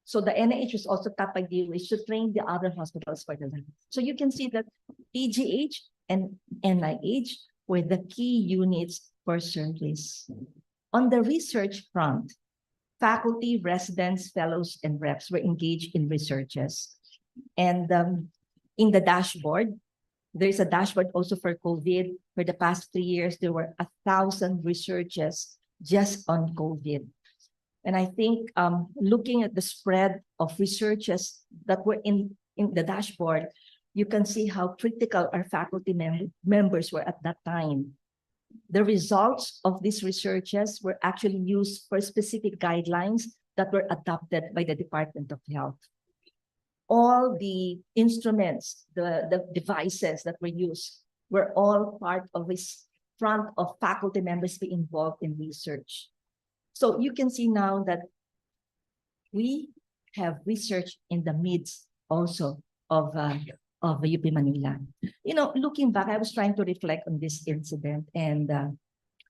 So the NIH was also tapped by DOH to train the other hospitals for the lab. So you can see that PGH and NIH were the key units for service. On the research front, faculty, residents, fellows, and reps were engaged in researches. And in the dashboard, there is a dashboard also for COVID. For the past 3 years, there were 1,000 researches just on COVID. And I think looking at the spread of researches that were in the dashboard, you can see how critical our faculty members were at that time. The results of these researches were actually used for specific guidelines that were adopted by the Department of Health. All the instruments, the devices that were used were all part of this front of faculty members being involved in research. So you can see now that we have research in the midst also of UP Manila. You know, looking back, I was trying to reflect on this incident, and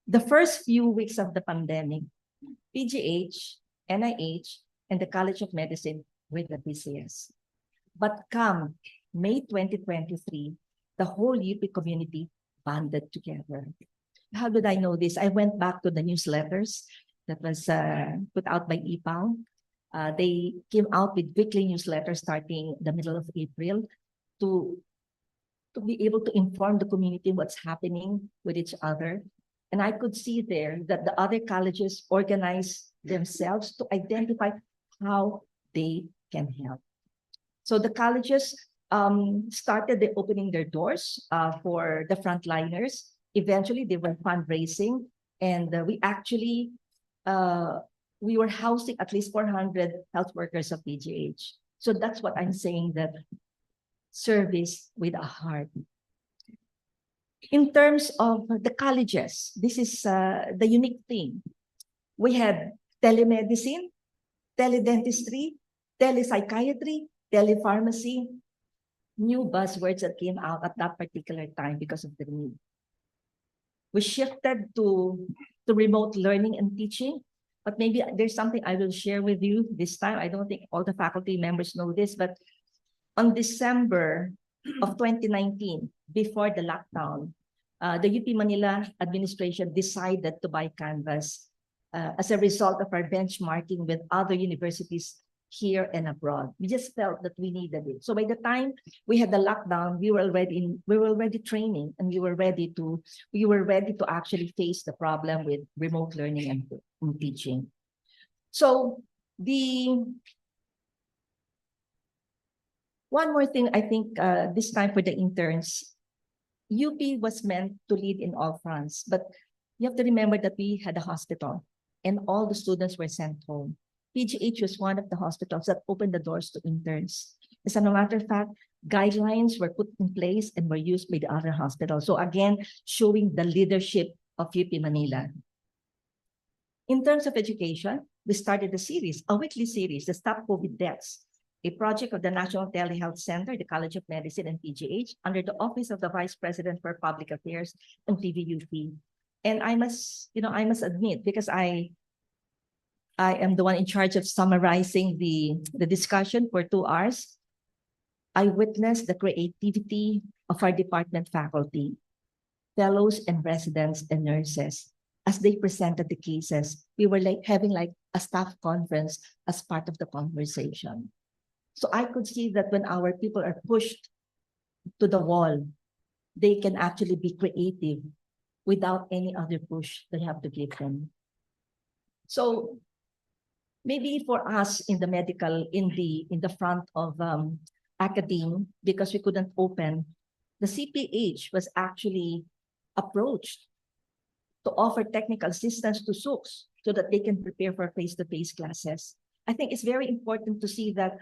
the first few weeks of the pandemic, PGH, NIH, and the College of Medicine were the busiest. But come May 2023, the whole UP community banded together. How did I know this? I went back to the newsletters that was put out by EPAL. They came out with weekly newsletters starting the middle of April to be able to inform the community what's happening with each other. And I could see there that the other colleges organize themselves to identify how they can help. So the colleges started opening their doors for the frontliners. Eventually, they were fundraising, and we were housing at least 400 health workers of PGH. So that's what I'm saying, that service with a heart. In terms of the colleges, this is the unique thing. We had telemedicine, teledentistry, telepsychiatry, telepharmacy, new buzzwords that came out at that particular time because of the need. We shifted to remote learning and teaching, but maybe there's something I will share with you this time. I don't think all the faculty members know this, but on December of 2019, before the lockdown, the UP Manila administration decided to buy Canvas as a result of our benchmarking with other universities here and abroad. We just felt that we needed it. So by the time we had the lockdown, we were already training, and we were ready to actually face the problem with remote learning and teaching. So one more thing, I think this time for the interns, UP was meant to lead in all fronts, but you have to remember that we had a hospital and all the students were sent home. PGH was one of the hospitals that opened the doors to interns. As a matter of fact, guidelines were put in place and were used by the other hospitals. So again, showing the leadership of UP Manila. In terms of education, we started a weekly series, the Stop COVID Deaths, a project of the National Telehealth Center, the College of Medicine, and PGH under the Office of the Vice President for Public Affairs and PVUP. And I must admit, because I am the one in charge of summarizing the discussion for 2 hours, I witnessed the creativity of our department faculty, fellows and residents and nurses as they presented the cases. We were having a staff conference as part of the conversation. So I could see that when our people are pushed to the wall, they can actually be creative without any other push they have to give them. So maybe for us in the medical, in the front of academia, because we couldn't open, the CPH was actually approached to offer technical assistance to SUCs so that they can prepare for face-to-face classes. I think it's very important to see that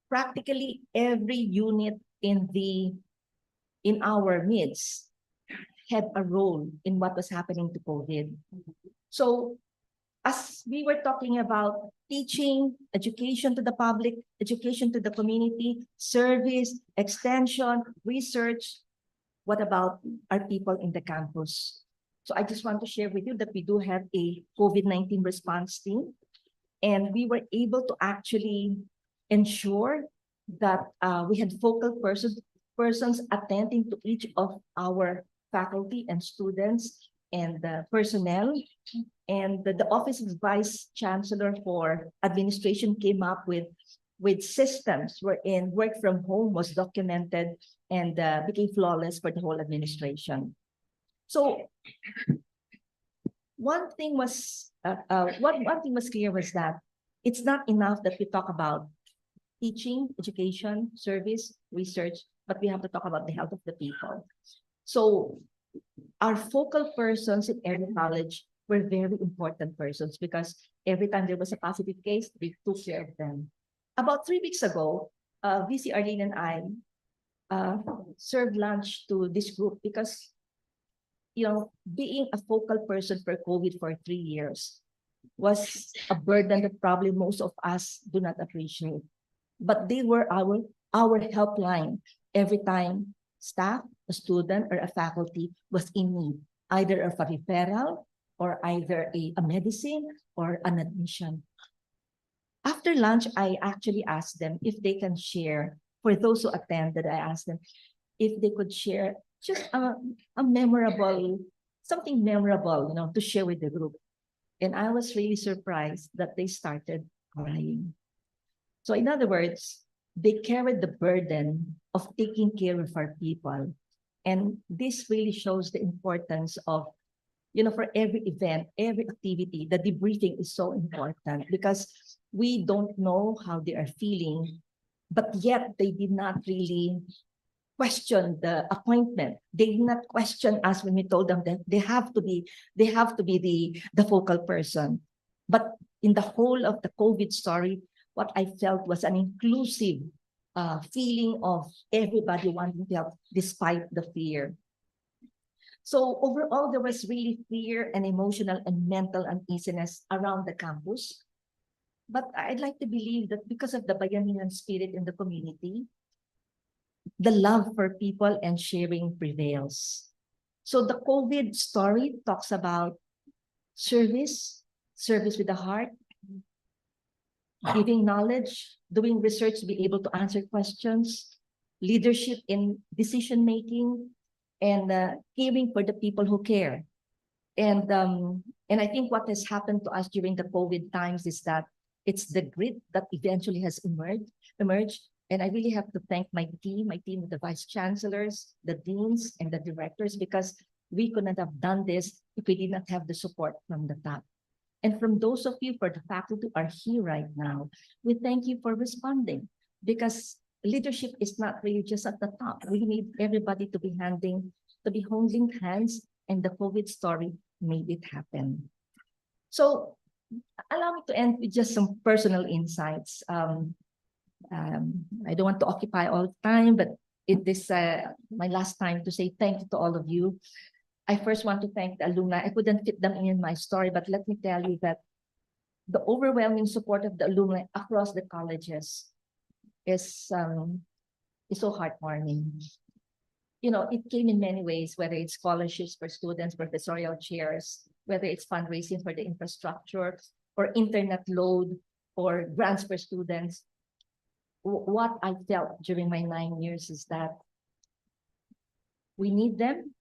practically every unit in our midst had a role in what was happening to COVID. So as we were talking about teaching, education to the public, education to the community, service, extension, research, what about our people in the campus? So I just want to share with you that we do have a COVID-19 response team, and we were able to actually ensure that we had focal persons attending to each of our faculty and students and personnel. And the Office of Vice Chancellor for Administration came up with systems wherein work from home was documented and became flawless for the whole administration. So one thing was clear was that it's not enough that we talk about teaching, education, service, research, but we have to talk about the health of the people. So our focal persons in every college were very important persons, because every time there was a positive case, we took care of them. About 3 weeks ago, VC Arlene and I served lunch to this group because, being a focal person for COVID for 3 years was a burden that probably most of us do not appreciate. But they were our helpline every time staff, a student, or a faculty was in need, either of a referral or either a medicine or an admission. After lunch, I actually asked them if they can share for those who attended, I asked them if they could share just a memorable, something memorable, to share with the group. And I was really surprised that they started crying. So in other words, they carried the burden of taking care of our people. And this really shows the importance of, for every event, every activity, the debriefing is so important because we don't know how they are feeling, but yet they did not really question the appointment. They did not question us when we told them that they have to be the focal person. But in the whole of the COVID story, what I felt was an inclusive feeling of everybody wanting to help despite the fear. So overall, there was really fear and emotional and mental uneasiness around the campus. But I'd like to believe that because of the bayanihan spirit in the community, the love for people and sharing prevails. So the COVID story talks about service with the heart, giving knowledge, doing research to be able to answer questions, leadership in decision-making, and caring for the people who care. And I think what has happened to us during the COVID times is that it's the grit that eventually has emerged. And I really have to thank my team of the vice chancellors, the deans, and the directors, because we could not have done this if we did not have the support from the top. And from those of you, for the faculty who are here right now, we thank you for responding, because leadership is not really just at the top. We need everybody to be holding hands, and the COVID story made it happen. So allow me to end with just some personal insights. I don't want to occupy all the time, but it is my last time to say thank you to all of you. I first want to thank the alumni. I couldn't fit them in my story, but let me tell you that the overwhelming support of the alumni across the colleges is so heartwarming. It came in many ways, whether it's scholarships for students, professorial chairs, whether it's fundraising for the infrastructure or internet load or grants for students. What I felt during my 9 years is that we need them.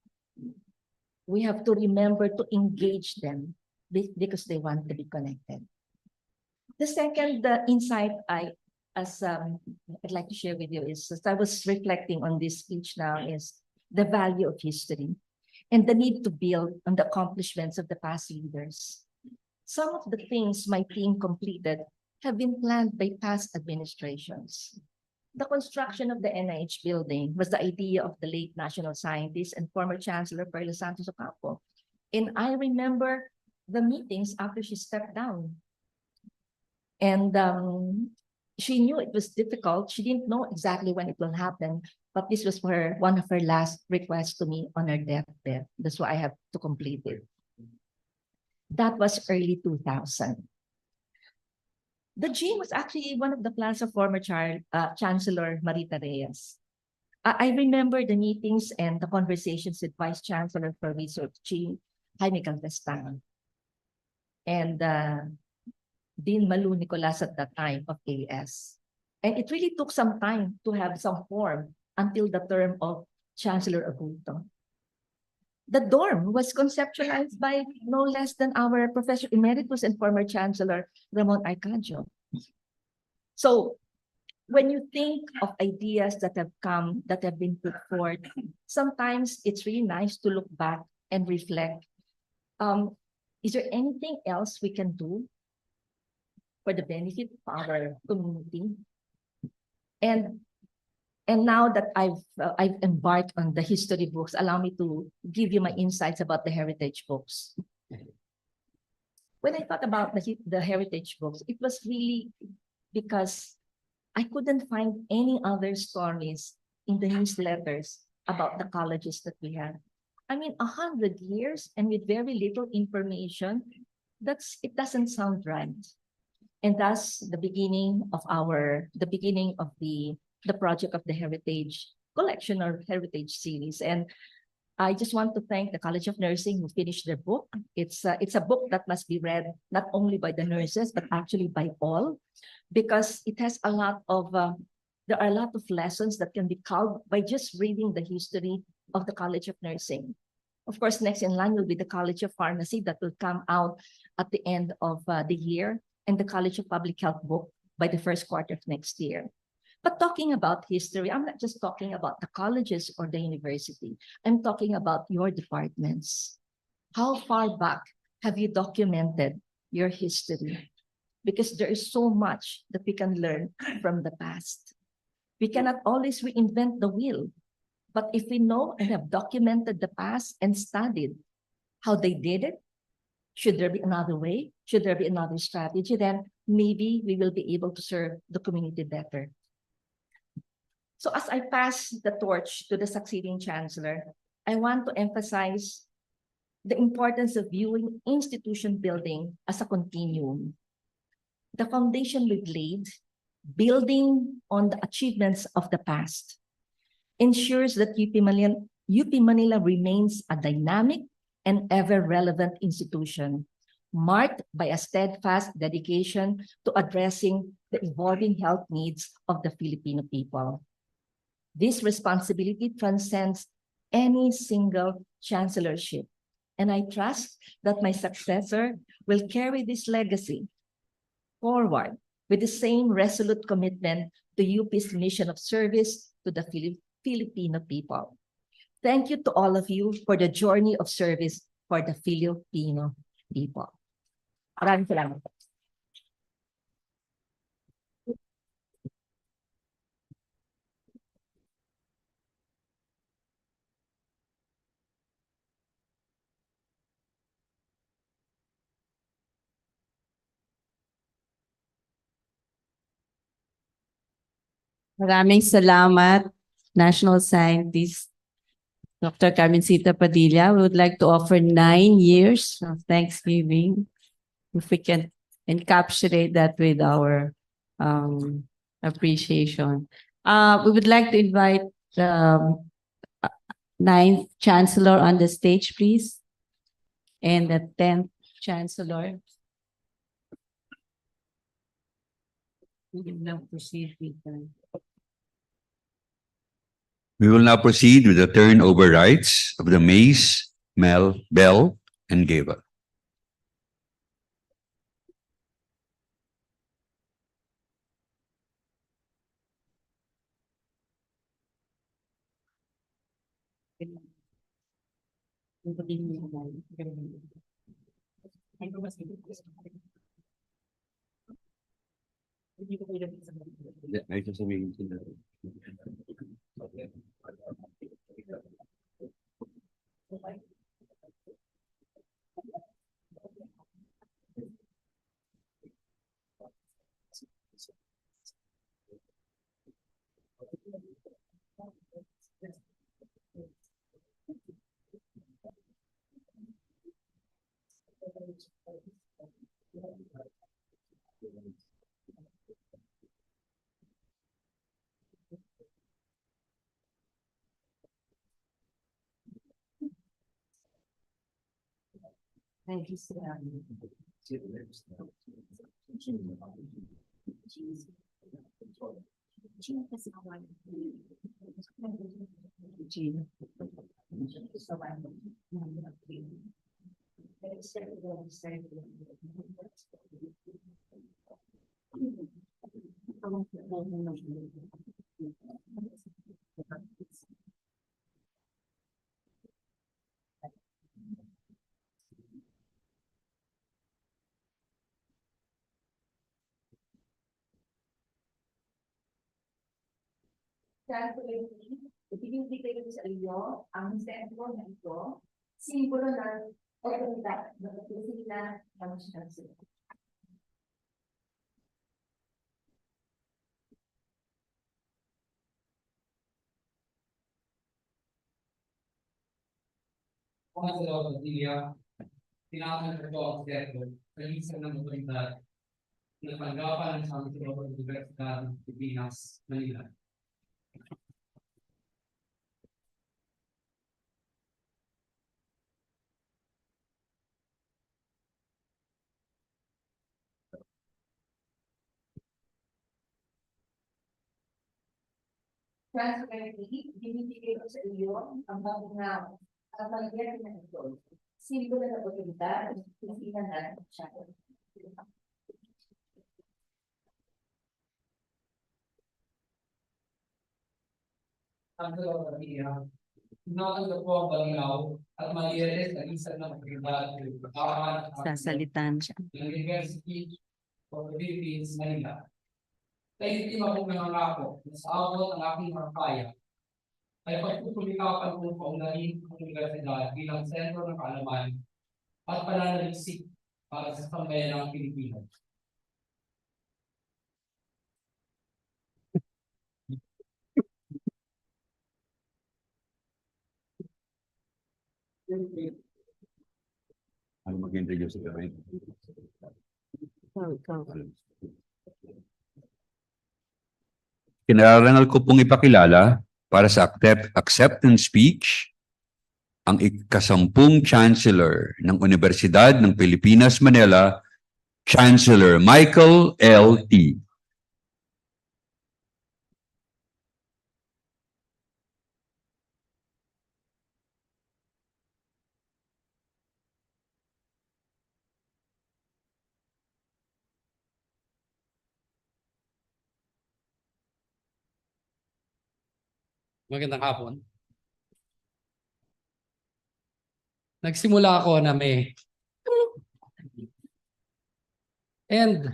We have to remember to engage them because they want to be connected. The second insight I'd like to share with you is, as I was reflecting on this speech now, is the value of history and the need to build on the accomplishments of the past leaders. Some of the things my team completed have been planned by past administrations. The construction of the NIH building was the idea of the late national scientist and former Chancellor Perla Santos Ocampo. And I remember the meetings after she stepped down. And she knew it was difficult. She didn't know exactly when it will happen, but this was one of her last requests to me on her deathbed. That's why I have to complete it. That was early 2000. The gym was actually one of the plans of former Chancellor Marita Reyes. I remember the meetings and the conversations with Vice Chancellor for Research, Jaime Galvestan, and Dean Malu Nicolas at that time of AS. And it really took some time to have some form until the term of Chancellor Aguto. The dorm was conceptualized by no less than our Professor Emeritus and former Chancellor Ramon Arcadio. So when you think of ideas that have been put forth, sometimes it's really nice to look back and reflect. Is there anything else we can do for the benefit of our community? And now that I've embarked on the history books, allow me to give you my insights about the heritage books. When I thought about the heritage books, it was really because I couldn't find any other stories in the newsletters about the colleges that we have. I mean, 100 years and with very little information, it doesn't sound right. And that's the beginning of the project of the Heritage Collection or Heritage Series. And I just want to thank the College of Nursing who finished their book. It's a book that must be read not only by the nurses, but actually by all, because it has a lot of There are a lot of lessons that can be culled by just reading the history of the College of Nursing. Of course, next in line will be the College of Pharmacy that will come out at the end of the year, and the College of Public Health book by the first quarter of next year. But talking about history, I'm not just talking about the colleges or the university. I'm talking about your departments. How far back have you documented your history? Because there is so much that we can learn from the past. We cannot always reinvent the wheel, but if we know and have documented the past and studied how they did it, should there be another way? Should there be another strategy? Then maybe we will be able to serve the community better. So as I pass the torch to the succeeding chancellor, I want to emphasize the importance of viewing institution building as a continuum. The foundation we've laid, building on the achievements of the past, ensures that UP Manila remains a dynamic and ever-relevant institution, marked by a steadfast dedication to addressing the evolving health needs of the Filipino people. This responsibility transcends any single chancellorship, and I trust that my successor will carry this legacy forward with the same resolute commitment to UP's mission of service to the Filipino people. Thank you to all of you for the journey of service for the Filipino people. Maraming salamat. Maraming salamat, National Scientist Dr. Carmencita Padilla. We would like to offer 9 years of Thanksgiving, if we can encapsulate that with our appreciation. We would like to invite the 9th Chancellor on the stage, please, and the 10th Chancellor. We will now proceed with the We will now proceed with the turnover rights of the Mace, Mel, Bell, and Gable. Ay sasabihin sila. Thank you, sir. Ibibigay ko sa iyo ang sentro na ito, simbolo ng otoridad ng opisina ng chancellor. Councilor Padilla, tinatanggap ko ang sentro sa isang ng otoridad na tanggapan ng Chancellor ng Universidad ng Pilipinas, Manila. transparently, binibigay ko sa iyo ang bagong ang pagiging na ito. Simple na otoridad at pilihan natin siya. Ang dalawa Inatanggap ko ang balinaw at malialis ang isa ng otoridad Sasalitan siya. ng University of the Philippines, Manila. Tayo akong nangangako na sa abot ng aking markaya ay pagpupulikapan kong kaunlarin ang universidad bilang sentro ng kaalaman at pananaliksik para sa sambayan ng Pilipinas. Ano mag-introduce sa gawin? Kinararangal ko pong ipakilala para sa acceptance speech ang ikasampung Chancellor ng Universidad ng Pilipinas, Manila, Chancellor Michael L. T. Magandang hapon. Nagsimula ako na may and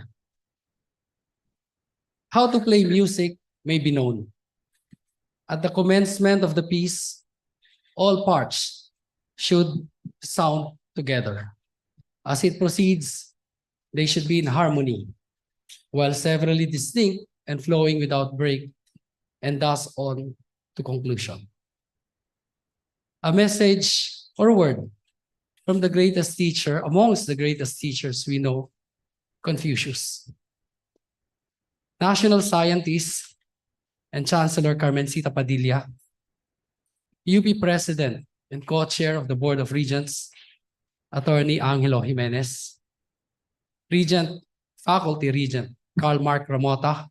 how to play music may be known. At the commencement of the piece, all parts should sound together. As it proceeds, they should be in harmony, while severally distinct and flowing without break, and thus on to conclusion. A message or word from the greatest teacher, amongst the greatest teachers we know, Confucius. National scientist and Chancellor Carmencita Padilla, UP President and Co-Chair of the Board of Regents, Attorney Angelo Jimenez, Faculty Regent Carl Mark Ramota,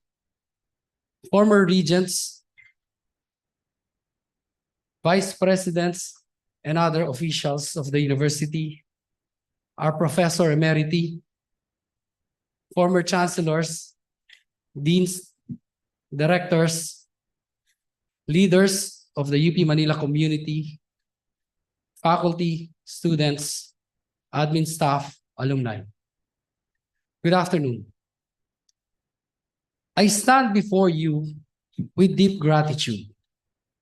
former Regents, Vice Presidents, and other officials of the university, our Professor Emeriti, former Chancellors, Deans, Directors, leaders of the UP Manila community, faculty, students, admin staff, alumni. Good afternoon. I stand before you with deep gratitude,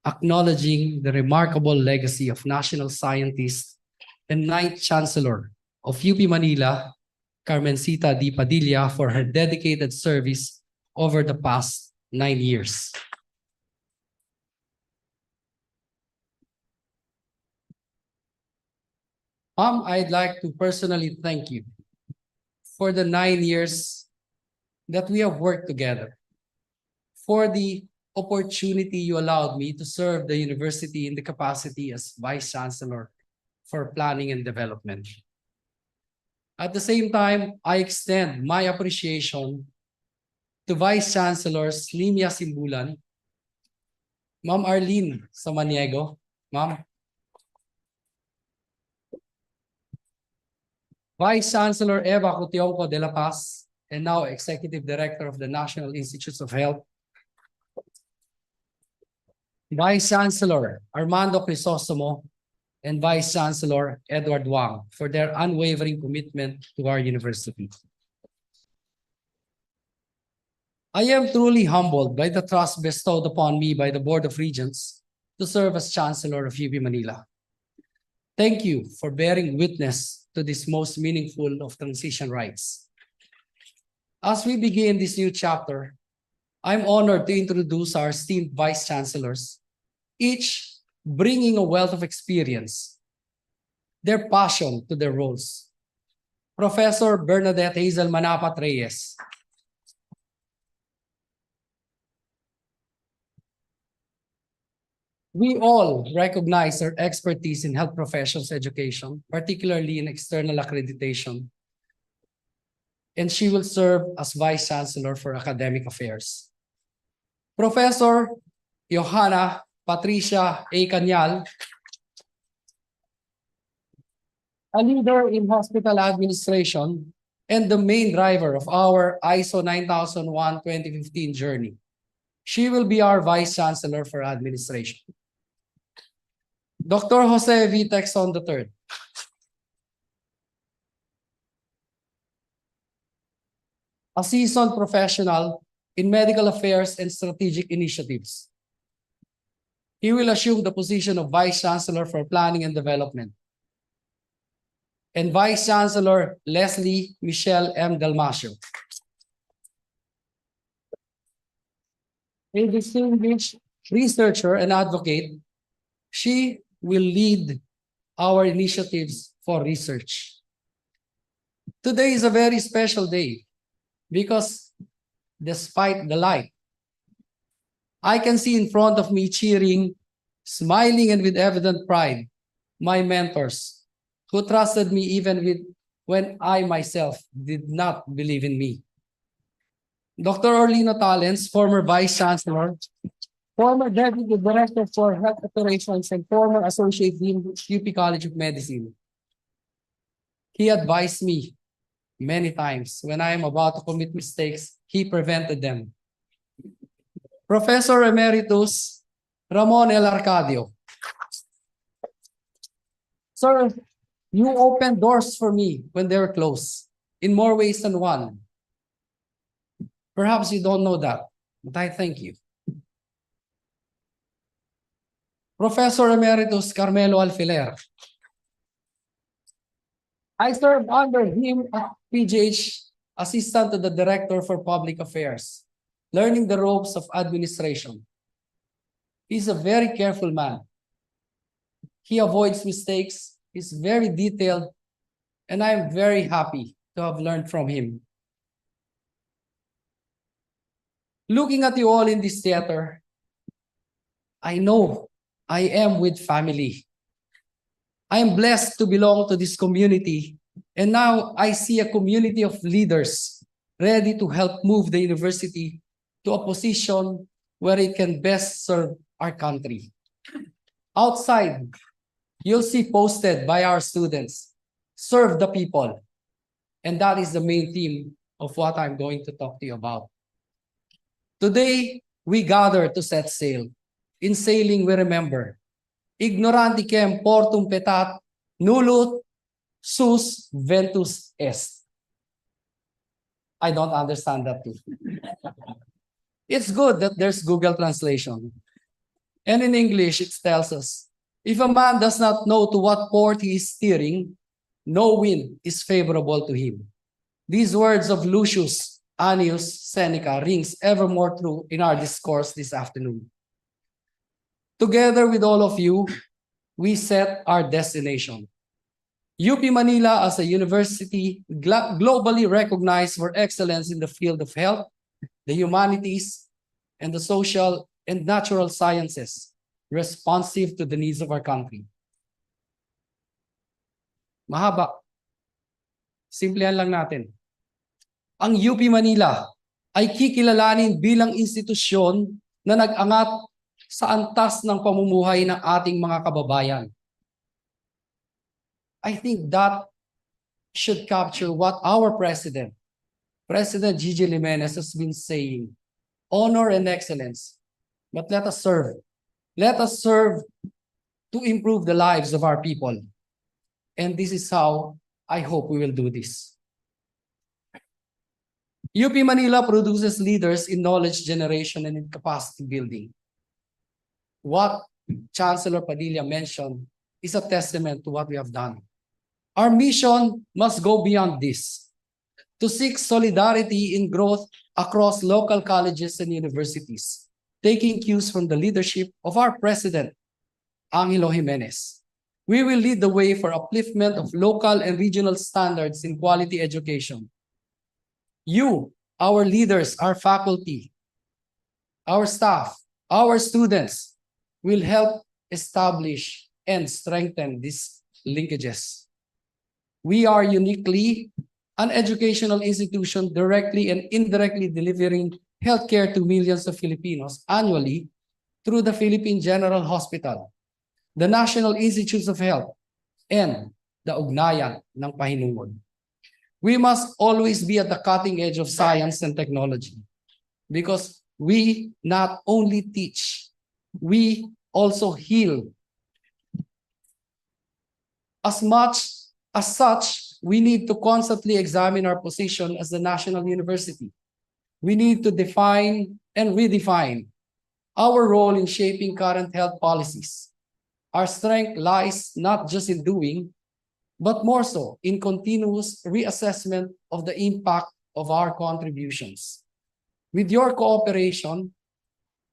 acknowledging the remarkable legacy of national scientist and 9th Chancellor of UP Manila, Carmencita D. Padilla, for her dedicated service over the past 9 years. Ma'am, I'd like to personally thank you for the 9 years that we have worked together, for the opportunity you allowed me to serve the university in the capacity as Vice Chancellor for Planning and Development. At the same time, I extend my appreciation to Vice Chancellors Limia Simbulan, Ma'am Arlene Samaniego, Ma'am, Vice Chancellor Eva Cutionco de la Paz, and now Executive Director of the National Institutes of Health, Vice Chancellor Armando Crisostomo, and Vice Chancellor Edward Wang for their unwavering commitment to our university. I am truly humbled by the trust bestowed upon me by the Board of Regents to serve as Chancellor of UP Manila. Thank you for bearing witness to this most meaningful of transition rites. As we begin this new chapter, I'm honored to introduce our esteemed Vice Chancellors, each bringing a wealth of experience, their passion to their roles. Professor Bernadette Hazel Manapat Reyes. We all recognize her expertise in health professions education, particularly in external accreditation, and she will serve as Vice Chancellor for Academic Affairs. Professor Johanna Patricia A. Canyal, a leader in hospital administration and the main driver of our ISO 9001-2015 journey. She will be our Vice Chancellor for Administration. Dr. Jose V. Texon III, a seasoned professional in medical affairs and strategic initiatives. He will assume the position of Vice Chancellor for Planning and Development. And Vice Chancellor Leslie Michelle M. Dalmasio, a distinguished researcher and advocate. She will lead our initiatives for research. Today is a very special day because despite the light, I can see in front of me cheering, smiling, and with evident pride, my mentors who trusted me even when I myself did not believe in me. Dr. Orlino Talens, former Vice Chancellor, former Deputy Director for Health Operations, and former Associate Dean of UP College of Medicine. He advised me many times when I am about to commit mistakes, he prevented them. Professor Emeritus Ramon L. Arcadio. Sir, you opened doors for me when they were closed in more ways than one. Perhaps you don't know that, but I thank you. Professor Emeritus Carmelo Alfiler. I served under him as PGH Assistant to the Director for Public Affairs, learning the ropes of administration. He's a very careful man. He avoids mistakes, he's very detailed, and I'm very happy to have learned from him. Looking at you all in this theater, I know I am with family. I am blessed to belong to this community, and now I see a community of leaders ready to help move the university to a position where it can best serve our country. Outside, you'll see posted by our students, serve the people. And that is the main theme of what I'm going to talk to you about. Today, we gather to set sail. In sailing, we remember, ignoranticem portum petat, nullut sus ventus est. I don't understand that too. It's good that there's Google Translation. And in English, it tells us, if a man does not know to what port he is steering, no wind is favorable to him. These words of Lucius Annius Seneca rings ever more true in our discourse this afternoon. Together with all of you, we set our destination. UP Manila as a university globally recognized for excellence in the field of health, the humanities, and the social and natural sciences, responsive to the needs of our country. Mahaba. Simplihan lang natin. Ang UP Manila ay kikilalanin bilang institusyon na nag-angat sa antas ng pamumuhay ng ating mga kababayan. I think that should capture what our President Gigi Jimenez has been saying. Honor and excellence. But let us serve. Let us serve to improve the lives of our people. And this is how I hope we will do this. UP Manila produces leaders in knowledge generation and in capacity building. What Chancellor Padilla mentioned is a testament to what we have done. Our mission must go beyond this, to seek solidarity in growth across local colleges and universities, taking cues from the leadership of our President, Angelo Jimenez. We will lead the way for upliftment of local and regional standards in quality education. You, our leaders, our faculty, our staff, our students will help establish and strengthen these linkages. We are uniquely an educational institution directly and indirectly delivering healthcare to millions of Filipinos annually through the Philippine General Hospital, the National Institutes of Health, and the ugnayan ng pahinungod. We must always be at the cutting edge of science and technology because we not only teach, we also heal. As such, we need to constantly examine our position as the national university. We need to define and redefine our role in shaping current health policies. Our strength lies not just in doing, but more so in continuous reassessment of the impact of our contributions. With your cooperation,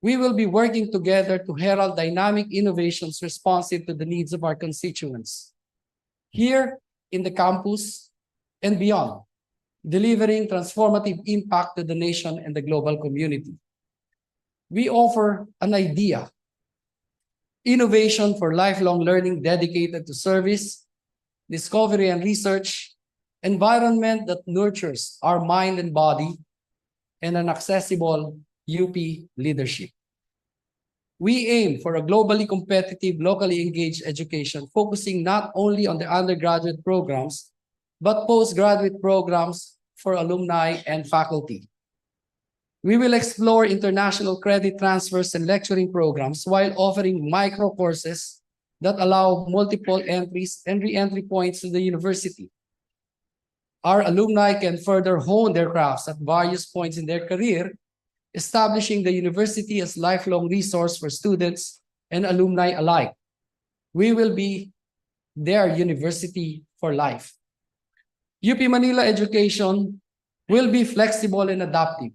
we will be working together to herald dynamic innovations responsive to the needs of our constituents, here in the campus and beyond, delivering transformative impact to the nation and the global community. We offer an idea, innovation for lifelong learning dedicated to service, discovery and research, environment that nurtures our mind and body, and an accessible UP leadership. We aim for a globally competitive, locally engaged education, focusing not only on the undergraduate programs, but postgraduate programs for alumni and faculty. We will explore international credit transfers and lecturing programs while offering micro courses that allow multiple entries and re-entry points to the university. Our alumni can further hone their crafts at various points in their career, establishing the university as a lifelong resource for students and alumni alike. We will be their university for life. UP Manila education will be flexible and adaptive.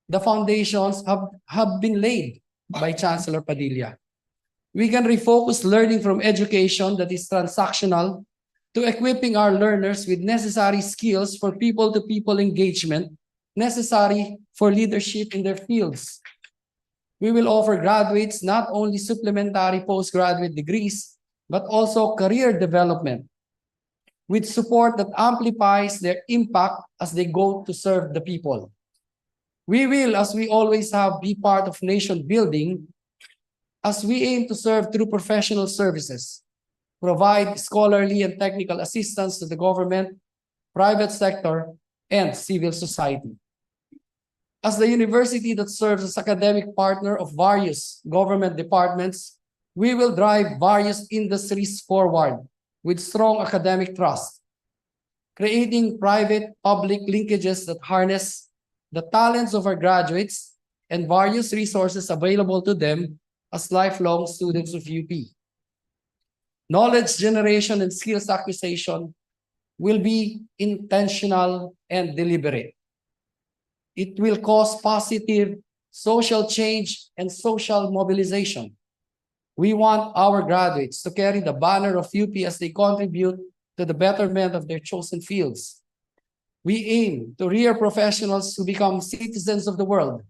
The foundations have been laid by Chancellor Padilla. We can refocus learning from education that is transactional to equipping our learners with necessary skills for people-to-people engagement necessary for leadership in their fields. We will offer graduates not only supplementary postgraduate degrees, but also career development with support that amplifies their impact as they go to serve the people. We will, as we always have, be part of nation building as we aim to serve through professional services, provide scholarly and technical assistance to the government, private sector, and civil society. As the university that serves as academic partner of various government departments, we will drive various industries forward with strong academic trust, creating private-public linkages that harness the talents of our graduates and various resources available to them as lifelong students of UP. Knowledge generation and skills acquisition will be intentional and deliberate. It will cause positive social change and social mobilization. We want our graduates to carry the banner of UP as they contribute to the betterment of their chosen fields. We aim to rear professionals who become citizens of the world,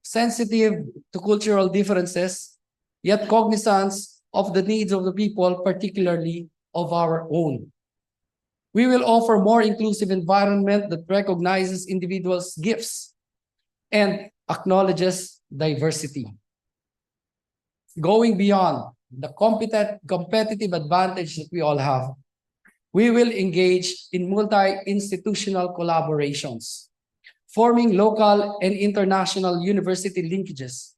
sensitive to cultural differences, yet cognizant of the needs of the people, particularly of our own. We will offer more inclusive environment that recognizes individuals' gifts and acknowledges diversity. Going beyond the competitive advantage that we all have, we will engage in multi-institutional collaborations, forming local and international university linkages.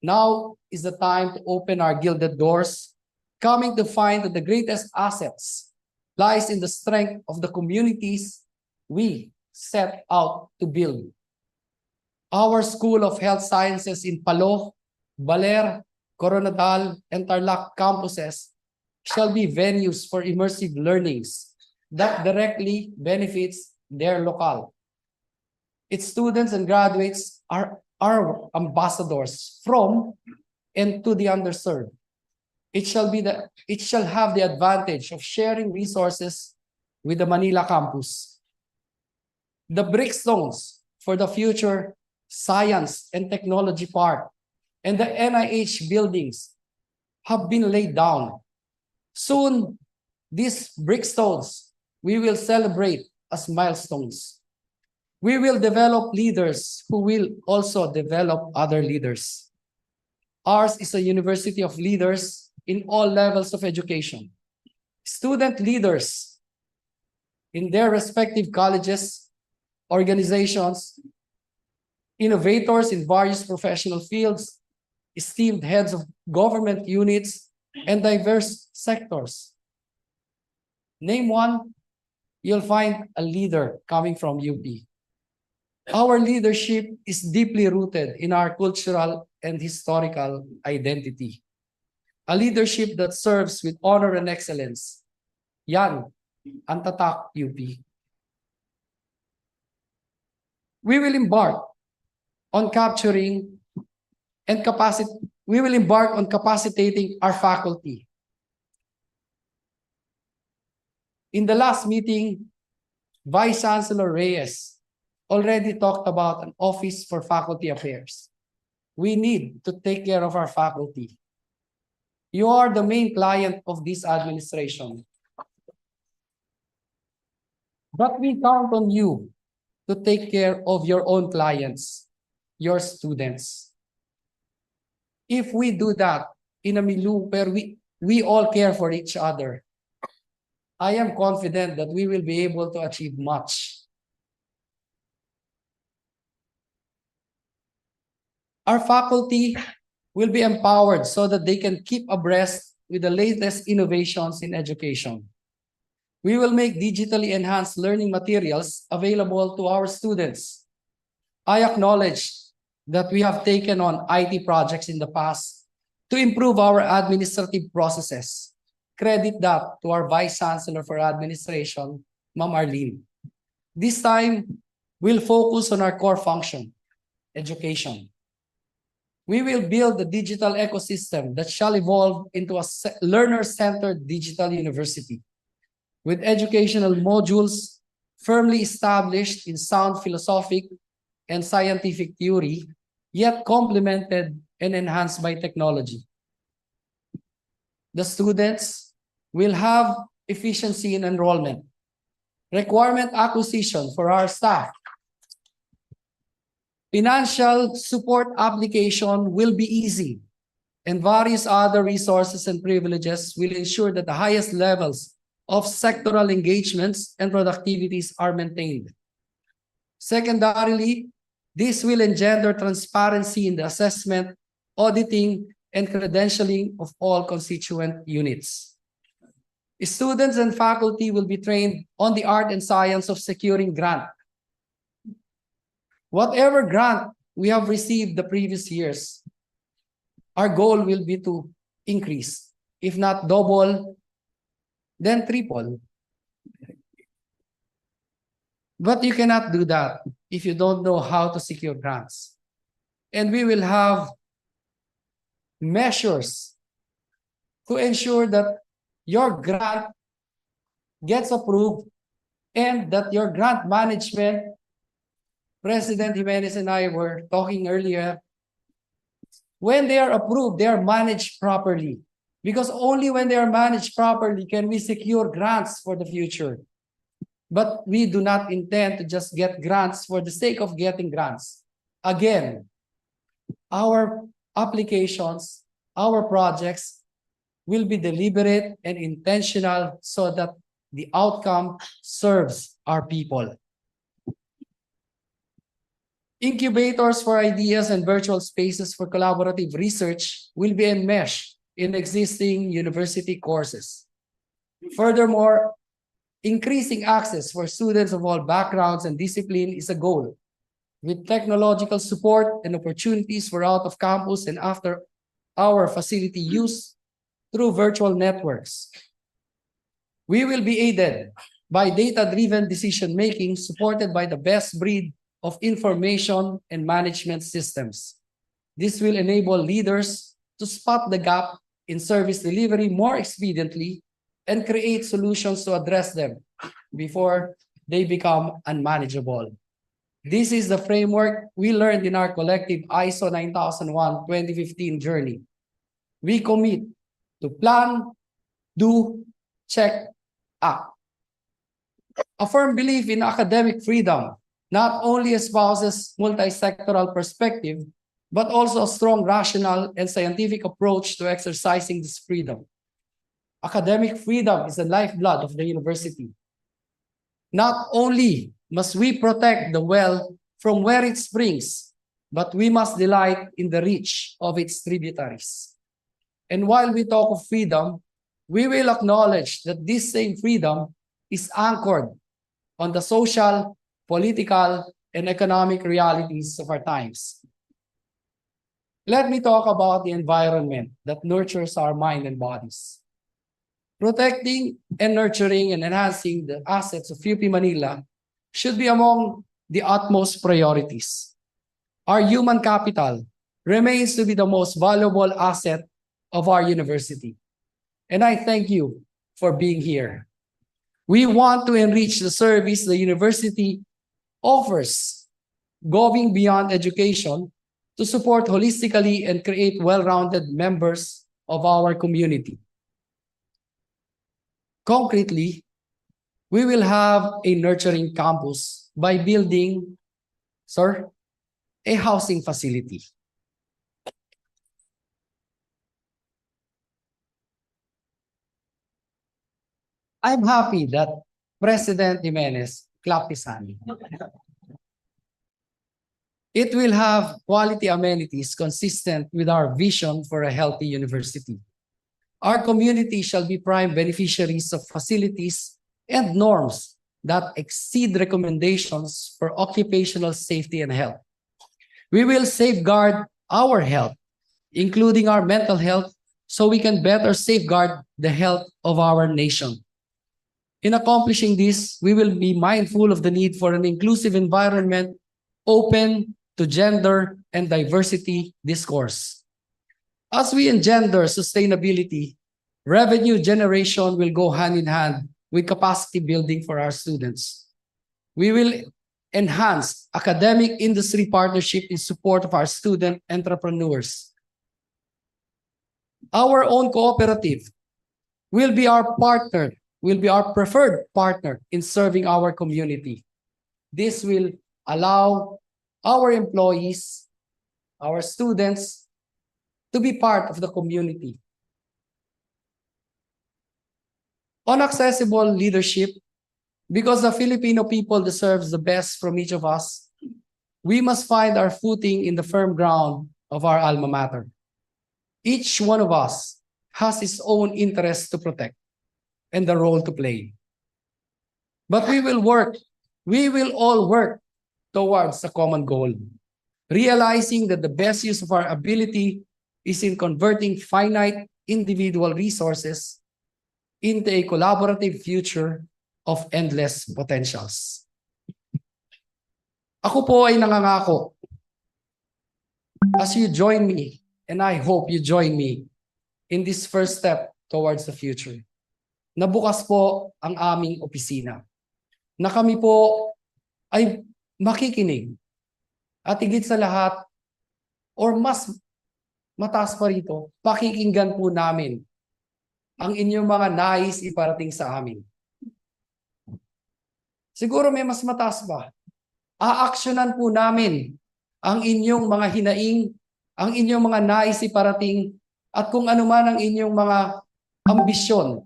Now is the time to open our gilded doors, coming to find that the greatest assets lies in the strength of the communities we set out to build. Our School of Health Sciences in Palo, Baler, Coronadal, and Tarlac campuses shall be venues for immersive learnings that directly benefits their locale. Its students and graduates are our ambassadors from and to the underserved. It shall have the advantage of sharing resources with the Manila campus. The brickstones for the future science and technology park and the NIH buildings have been laid down. Soon, these brickstones we will celebrate as milestones. We will develop leaders who will also develop other leaders. Ours is a university of leaders in all levels of education. Student leaders in their respective colleges, organizations, innovators in various professional fields, esteemed heads of government units, and diverse sectors. Name one, you'll find a leader coming from UP. Our leadership is deeply rooted in our cultural and historical identity. A leadership that serves with honor and excellence. Yan, ang tatak UP. We will embark on capacitating our faculty. In the last meeting, Vice Chancellor Reyes already talked about an office for faculty affairs. We need to take care of our faculty. You are the main client of this administration. But we count on you to take care of your own clients, your students. If we do that in a milieu where we all care for each other, I am confident that we will be able to achieve much. Our faculty will be empowered so that they can keep abreast with the latest innovations in education. We will make digitally enhanced learning materials available to our students. I acknowledge that we have taken on IT projects in the past to improve our administrative processes. Credit that to our Vice Chancellor for Administration, Ma'am Arlene. This time, we'll focus on our core function, education. We will build a digital ecosystem that shall evolve into a learner-centered digital university with educational modules firmly established in sound philosophic and scientific theory, yet complemented and enhanced by technology. The students will have efficiency in enrollment, requirement acquisition for our staff. Financial support application will be easy, and various other resources and privileges will ensure that the highest levels of sectoral engagements and productivities are maintained. Secondarily, this will engender transparency in the assessment, auditing, and credentialing of all constituent units. Students and faculty will be trained on the art and science of securing grant. Whatever grant we have received the previous years, our goal will be to increase, if not double, then triple. But you cannot do that if you don't know how to secure grants. And we will have measures to ensure that your grant gets approved and that your grant management, President Jimenez and I were talking earlier, when they are approved, they are managed properly. Because only when they are managed properly can we secure grants for the future. But we do not intend to just get grants for the sake of getting grants. Again, our applications, our projects will be deliberate and intentional so that the outcome serves our people. Incubators for ideas and virtual spaces for collaborative research will be enmeshed in existing university courses. Furthermore, increasing access for students of all backgrounds and discipline is a goal, with technological support and opportunities for out-of-campus and after-hour facility use through virtual networks. We will be aided by data-driven decision-making supported by the best breed of information and management systems. This will enable leaders to spot the gap in service delivery more expediently and create solutions to address them before they become unmanageable. This is the framework we learned in our collective ISO 9001-2015 journey. We commit to plan, do, check, act. A firm belief in academic freedom not only espouses multi-sectoral perspective, but also a strong rational and scientific approach to exercising this freedom. Academic freedom is the lifeblood of the university. Not only must we protect the well from where it springs, but we must delight in the reach of its tributaries. And while we talk of freedom, we will acknowledge that this same freedom is anchored on the social, political, and economic realities of our times. Let me talk about the environment that nurtures our mind and bodies. Protecting and nurturing and enhancing the assets of UP Manila should be among the utmost priorities. Our human capital remains to be the most valuable asset of our university. And I thank you for being here. We want to enrich the service the university offers, going beyond education to support holistically and create well-rounded members of our community. Concretely, we will have a nurturing campus by building, a housing facility. I'm happy that President Jimenez clapped his hand. It will have quality amenities consistent with our vision for a healthy university. Our community shall be prime beneficiaries of facilities and norms that exceed recommendations for occupational safety and health. We will safeguard our health, including our mental health, so we can better safeguard the health of our nation. In accomplishing this, we will be mindful of the need for an inclusive environment open to gender and diversity discourse. As we engender sustainability, revenue generation will go hand in hand with capacity building for our students. We will enhance academic industry partnership in support of our student entrepreneurs. Our own cooperative will be our partner, will be our preferred partner in serving our community. This will allow our employees, our students, to be part of the community. On accessible leadership, because the Filipino people deserves the best from each of us, we must find our footing in the firm ground of our alma mater. Each one of us has his own interests to protect and the role to play. But we will all work towards a common goal, realizing that the best use of our ability is in converting finite individual resources into a collaborative future of endless potentials. Ako po ay nangangako, as you join me, and I hope you join me in this first step towards the future, na bukas po ang aming opisina, na kami po ay makikinig at higit sa lahat, or mas mataas pa rito, pakikinggan po namin ang inyong mga nais iparating sa amin. Siguro may mas mataas pa. Aaksyonan po namin ang inyong mga hinaing, ang inyong mga nais iparating, at kung ano man ang inyong mga ambisyon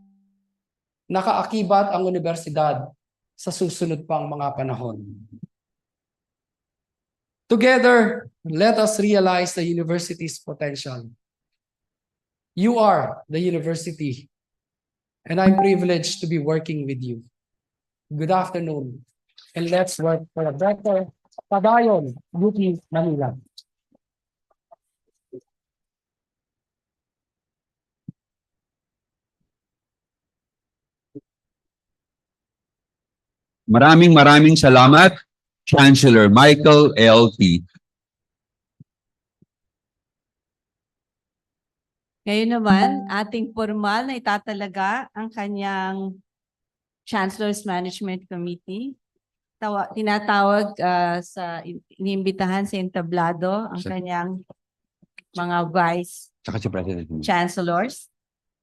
na kaakibat ang universidad sa susunod pang mga panahon. Together, let us realize the university's potential. You are the university, and I'm privileged to be working with you. Good afternoon, and let's work for a better Padayon, UP Manila. Maraming salamat, Chancellor Michael L.T. Ngayon naman, ating formal na itatalaga ang kanyang Chancellor's Management Committee. Tinatawag iniimbitahan sa entablado ang kanyang mga Vice Saka si President. Chancellors.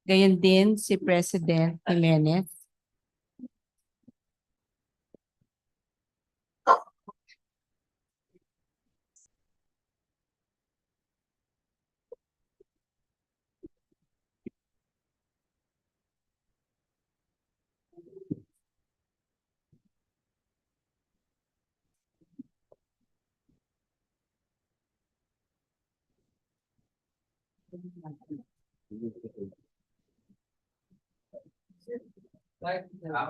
Gayon din si President Jimenez. Like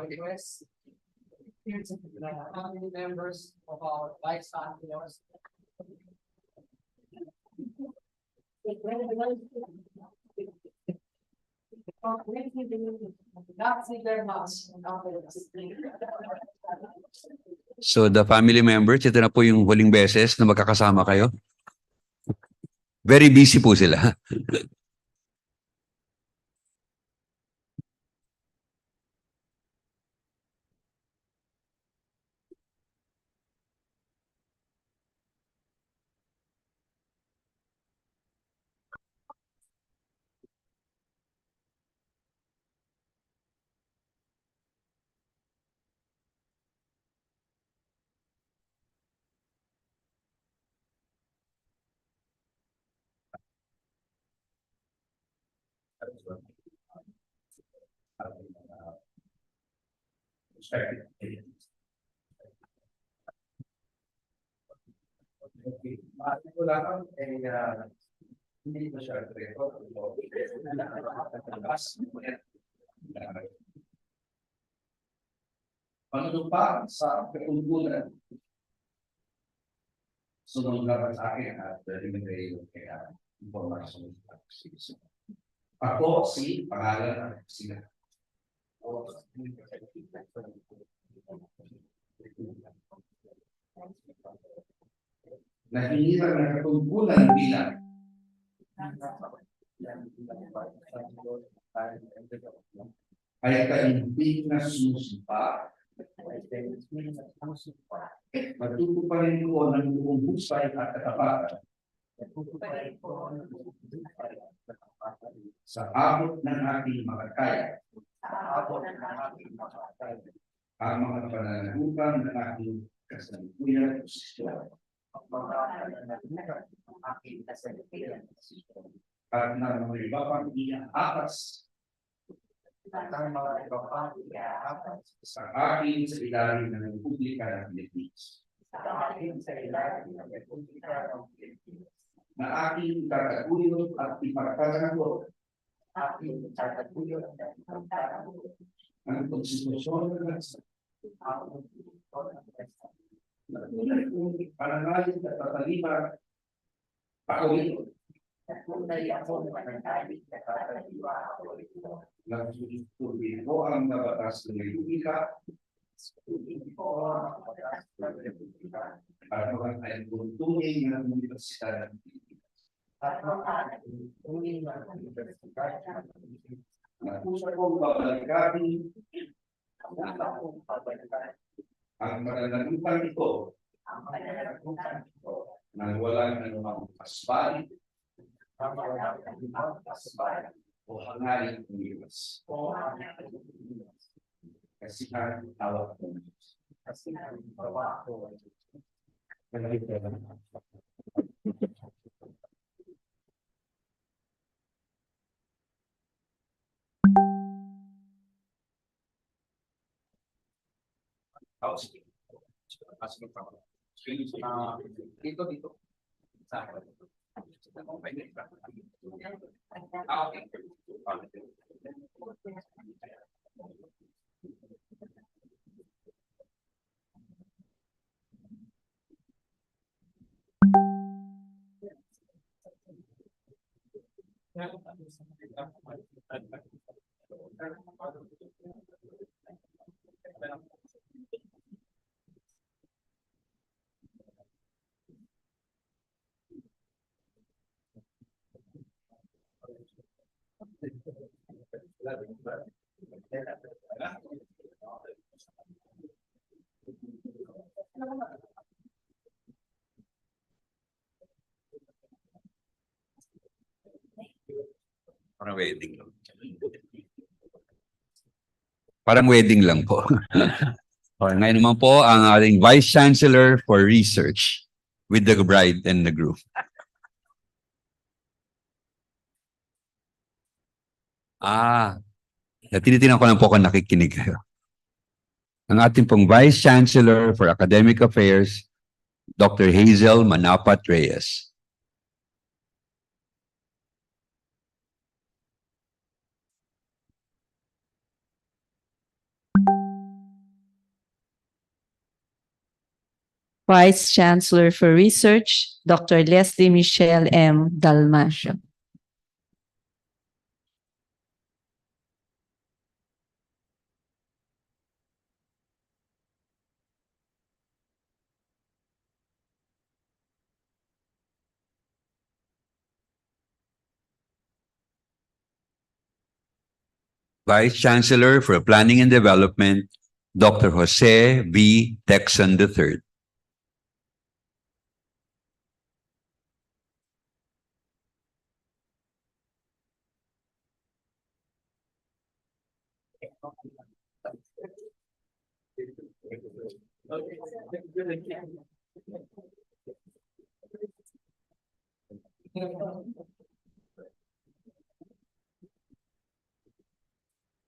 request. Here's the family members of our vice chancellors. So the family members, ito na po yung huling beses na magkakasama kayo. Very busy po sila. Panunumpa sa katungkulan. Sunod dapat sa akin at ibigay yung kaya informasyon. Ako si pangalan ng sila. Nahinira ng katungkulan bilang ay kaindig na sumusumpa. Matutuparin ko ng buong husay at katapatan sa abot ng aking makakaya ang mga pananagutan ng aking kasalukuyan at ng mga iba pang iatas sa akin sa ilalim ng Republika ng Pilipinas na aking tataguyod at ipagtatanggol ang konstitusyon ng bansa pananalig at tataliman paulit nagsusulit ko ang nabatas ng Republika at mga ay tuntunin ng Universidad ng Pilipinas. Nakusa kong babalikatin ang pananagutan ito nang walang anumang pasbali o hangarin ng Diyos. Kasi ang tawag ng Diyos. Dito. Parang wedding lang. Parang wedding lang po. Okay, ngayon naman po ang ating Vice Chancellor for Research with the bride and the groom. Tinitingnan ko lang po kung nakikinig kayo. Ang ating pong Vice Chancellor for Academic Affairs, Dr. Hazel Manapat Reyes. Vice Chancellor for Research, Dr. Leslie Michelle M. Dalmasio. Vice Chancellor for Planning and Development, Dr. Jose V. Texan III.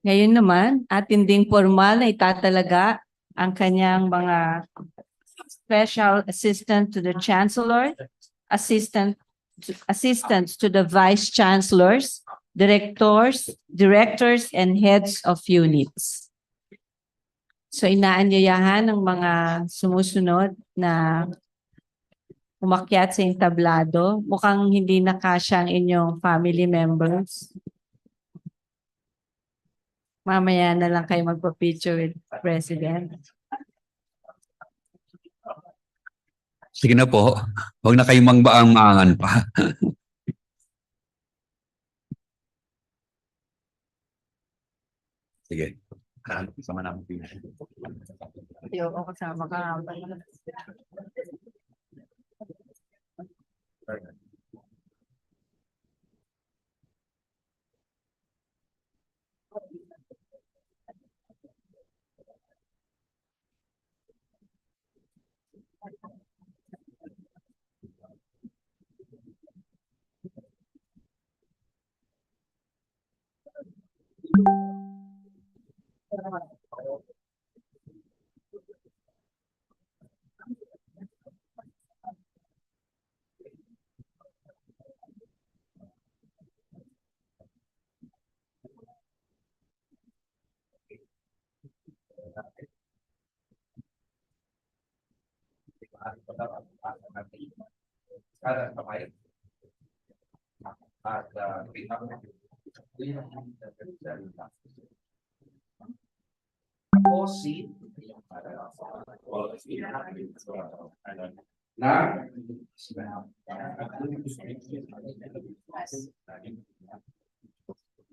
Ngayon naman, atin ding formal na itatalaga ang kanyang mga Special Assistant to the Chancellor, Assistants to the Vice Chancellors, Directors, and Heads of Units. So inaanyayahan ng mga sumusunod na umakyat sa entablado. Mukhang hindi nakasya ang inyong family members. Mamaya na lang kayo magpa-picture with President. Sige na po, huwag na kayong mangbaang-maangan pa. Sige. Sama namin. Ayoko kasama ka.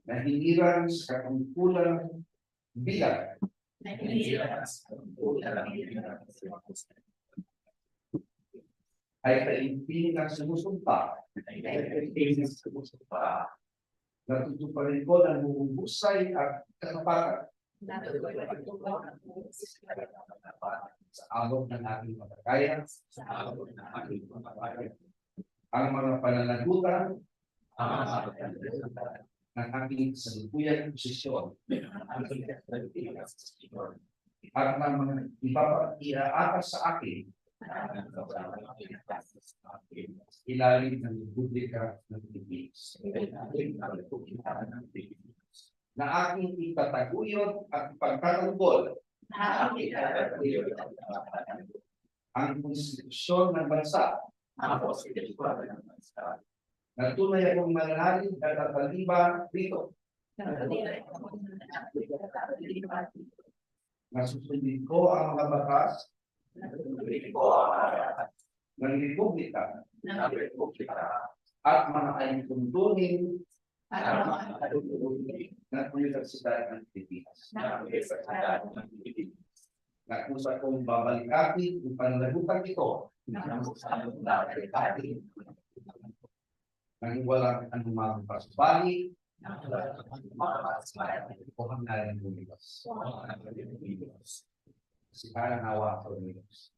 Nahihirang sa kampulang bilang. Ay kaibigan ng sumusumpa. Natutuparin ko ng husay at katapatan. Sa abot ng aking makakaya. Ang mga pananagutan ng aking salupuyang posisyon at ng mga ipapag-iaatas sa akin ilalim ng Republika ng Pilipinas na aking itataguyod at ipagtatanggol ang konstitusyon ng bansa na tunay akong mananalig at tataliba dito. Nasusundin ko ang mga batas ng Republika at mga alituntunin ng Universidad ng Pilipinas. Na kung sa kong babalikatin ang pananagutan ito nang walang anumang pasubali o hangganan ng Diyos. Sikarang hawa ko ng Diyos.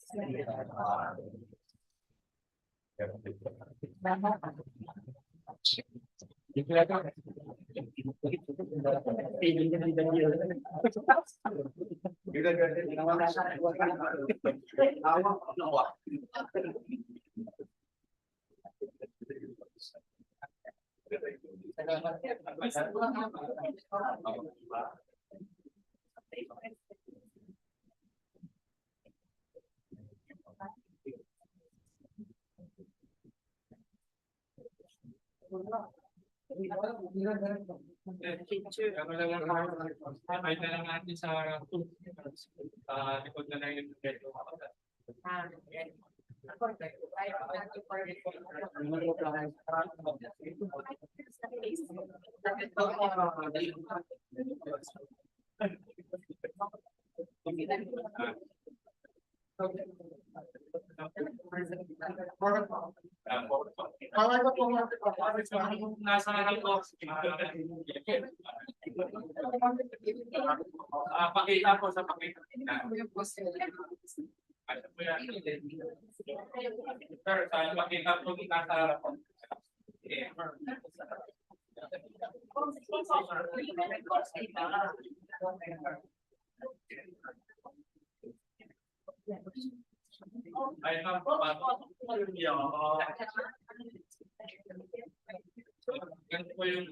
Ay na lang natin sa likod na lang yung nasa harap ko. Pakita po sa pakita. Sir, sa pakita po nasa harap ko. Ay, ganito po yung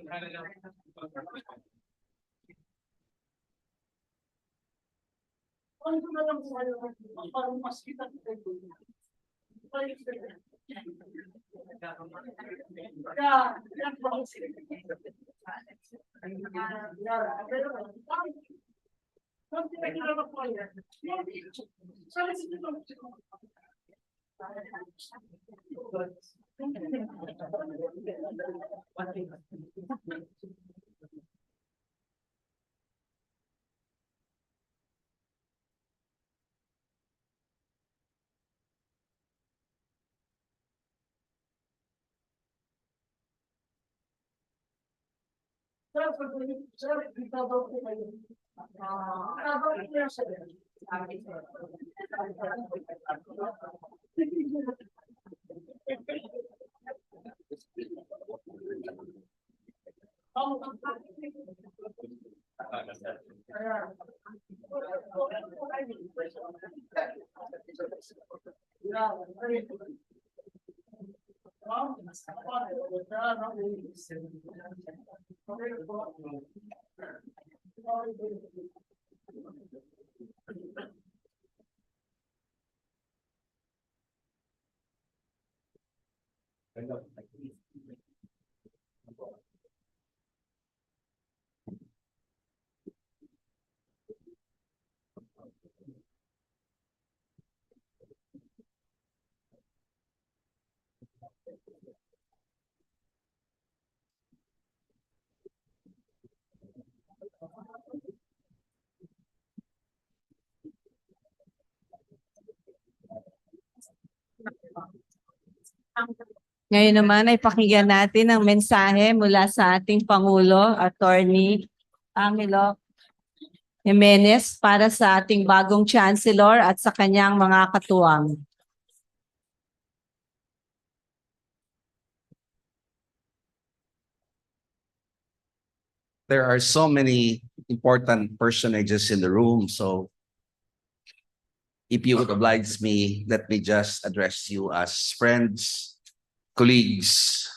Ngayon naman ay pakinggan natin ang mensahe mula sa ating Pangulo, Attorney Angelo Jimenez, para sa ating bagong Chancellor at sa kanyang mga katuwang. There are so many important personages in the room, so if you would oblige me, let me just address you as friends, colleagues,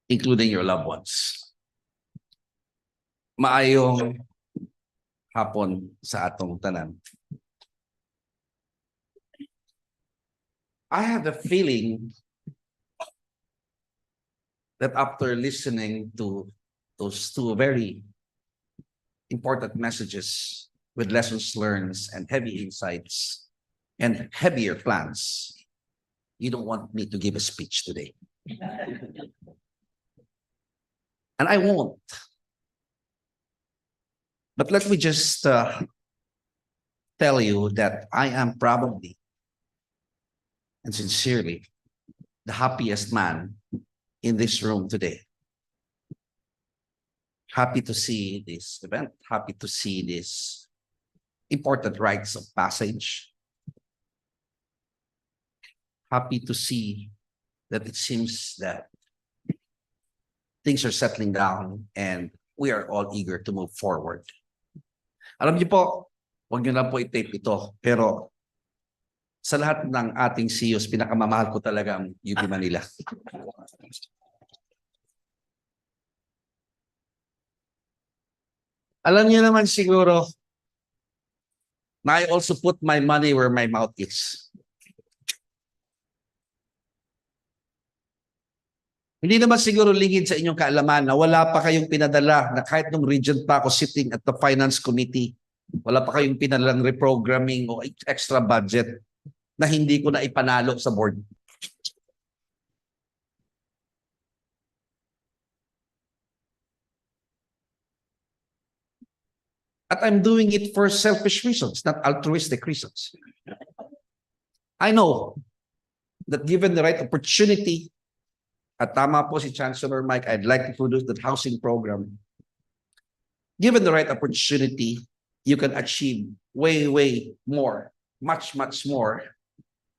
including your loved ones. Maayong hapon sa atong tanan. I have the feeling that after listening to those two very important messages with lessons learned and heavy insights and heavier plans, you don't want me to give a speech today. And I won't. But let me just tell you that I am probably and sincerely the happiest man in this room today. Happy to see this event, happy to see this important rites of passage. Happy to see that it seems that things are settling down and we are all eager to move forward. Alam niyo po, huwag niyo lang po i-tape ito, pero sa lahat ng ating CEOs, pinakamamahal ko talaga ang UP Manila. Alam niyo naman siguro, na I also put my money where my mouth is. Hindi naman siguro lingid sa inyong kaalaman na wala pa kayong pinadala na kahit nung region pa ako sitting at the finance committee, wala pa kayong pinalang reprogramming o extra budget na hindi ko na ipanalo sa board. At I'm doing it for selfish reasons, not altruistic reasons. I know that given the right opportunity, at tama po si Chancellor Mike, I'd like to produce that housing program. Given the right opportunity, you can achieve way more, much more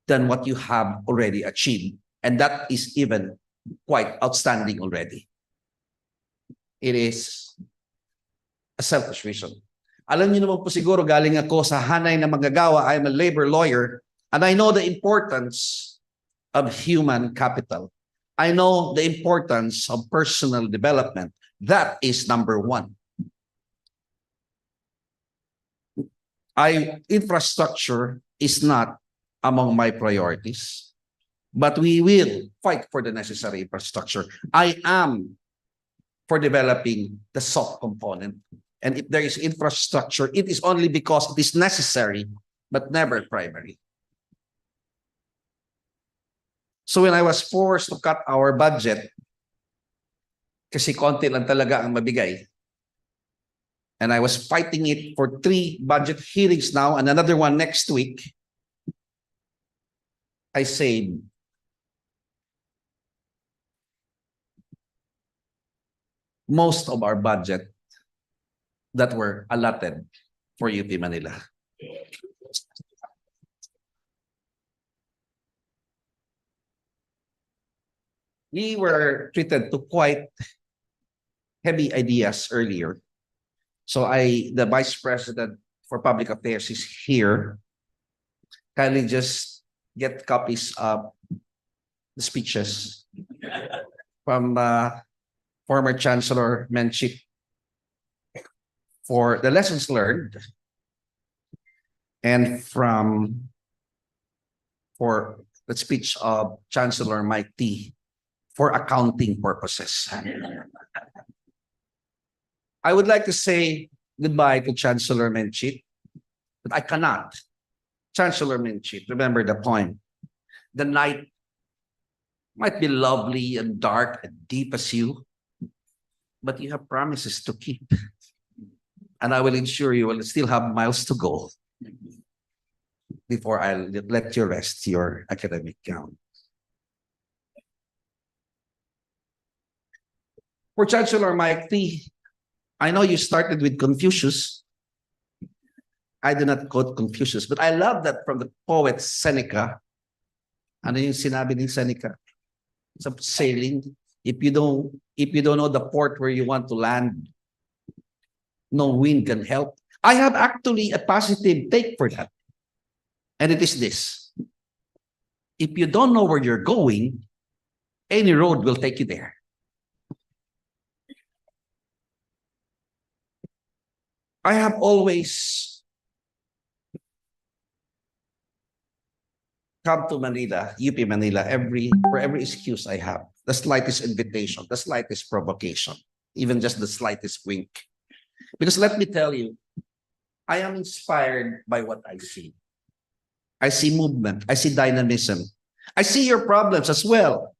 than what you have already achieved. And that is even quite outstanding already. It is a selfish reason. Alam niyo naman po siguro, galing ako sa hanay na manggagawa. I'm a labor lawyer, and I know the importance of human capital. I know the importance of personal development. That is number one. Infrastructure is not among my priorities, but we will fight for the necessary infrastructure. I am for developing the soft component. And if there is infrastructure, it is only because it is necessary, but never primary. So when I was forced to cut our budget, kasi konti lang talaga ang mabigay, and I was fighting it for 3 budget hearings now and another one next week, I saved most of our budget that were allotted for UP Manila. We were treated to quite heavy ideas earlier. So the Vice President for Public Affairs is here. Kindly just get copies of the speeches from former Chancellor Menchik for the lessons learned, and for the speech of Chancellor Mike T for accounting purposes. I would like to say goodbye to Chancellor Menchik, but I cannot. Chancellor Menchik, remember the point. The night might be lovely and dark and deep as you, but you have promises to keep. And I will ensure you will still have miles to go before I let you rest your academic gown. For Chancellor Mike T, I know you started with Confucius. I do not quote Confucius, but I love that from the poet Seneca. Ano yung sinabi ni Seneca? Sa sailing, if you don't know the port where you want to land, no wind can help. I have actually a positive take for that. And it is this. If you don't know where you're going, any road will take you there. I have always come to Manila, UP Manila, for every excuse I have, the slightest invitation, the slightest provocation, even just the slightest wink. Because let me tell you, I am inspired by what I see. I see movement. I see dynamism. I see your problems as well.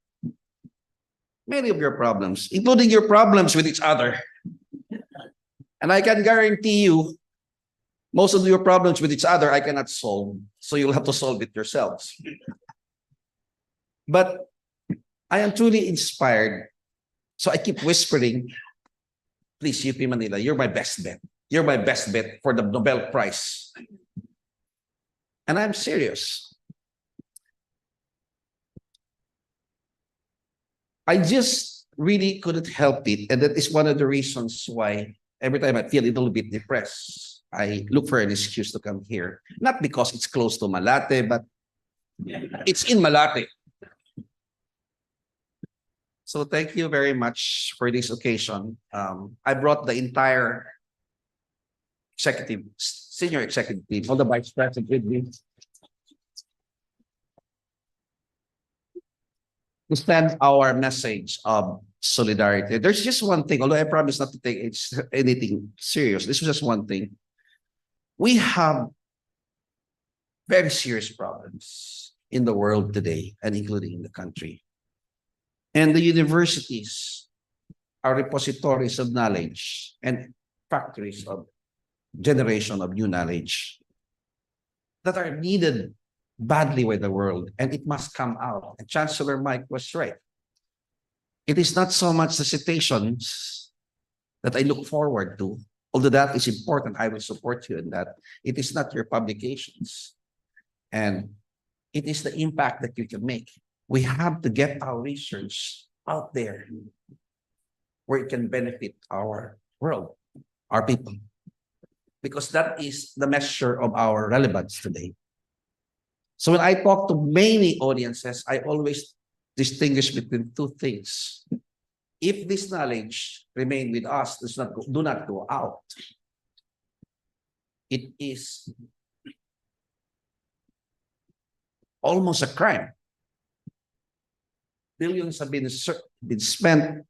Many of your problems, including your problems with each other. And I can guarantee you, most of your problems with each other, I cannot solve. So you'll have to solve it yourselves. But I am truly inspired. So I keep whispering, please, UP Manila, you're my best bet. You're my best bet for the Nobel Prize. And I'm serious. I just really couldn't help it. And that is one of the reasons why every time I feel a little bit depressed, I look for an excuse to come here. Not because it's close to Malate, but it's in Malate. So thank you very much for this occasion. I brought the entire senior executive team, all the vice president with me. to send our message of solidarity. There's just one thing, although I promise not to take anything serious. This is just one thing. We have very serious problems in the world today, and including in the country. And the universities are repositories of knowledge and factories of generation of new knowledge that are needed badly by the world, and it must come out. And Chancellor Mike was right. It is not so much the citations that I look forward to, although that is important. I will support you in that. It is not your publications, and it is the impact that you can make. We have to get our research out there where it can benefit our world, our people, because that is the measure of our relevance today. So when I talk to many audiences, I always distinguish between two things. If this knowledge remain with us, do not go out. It is almost a crime. Billions have been spent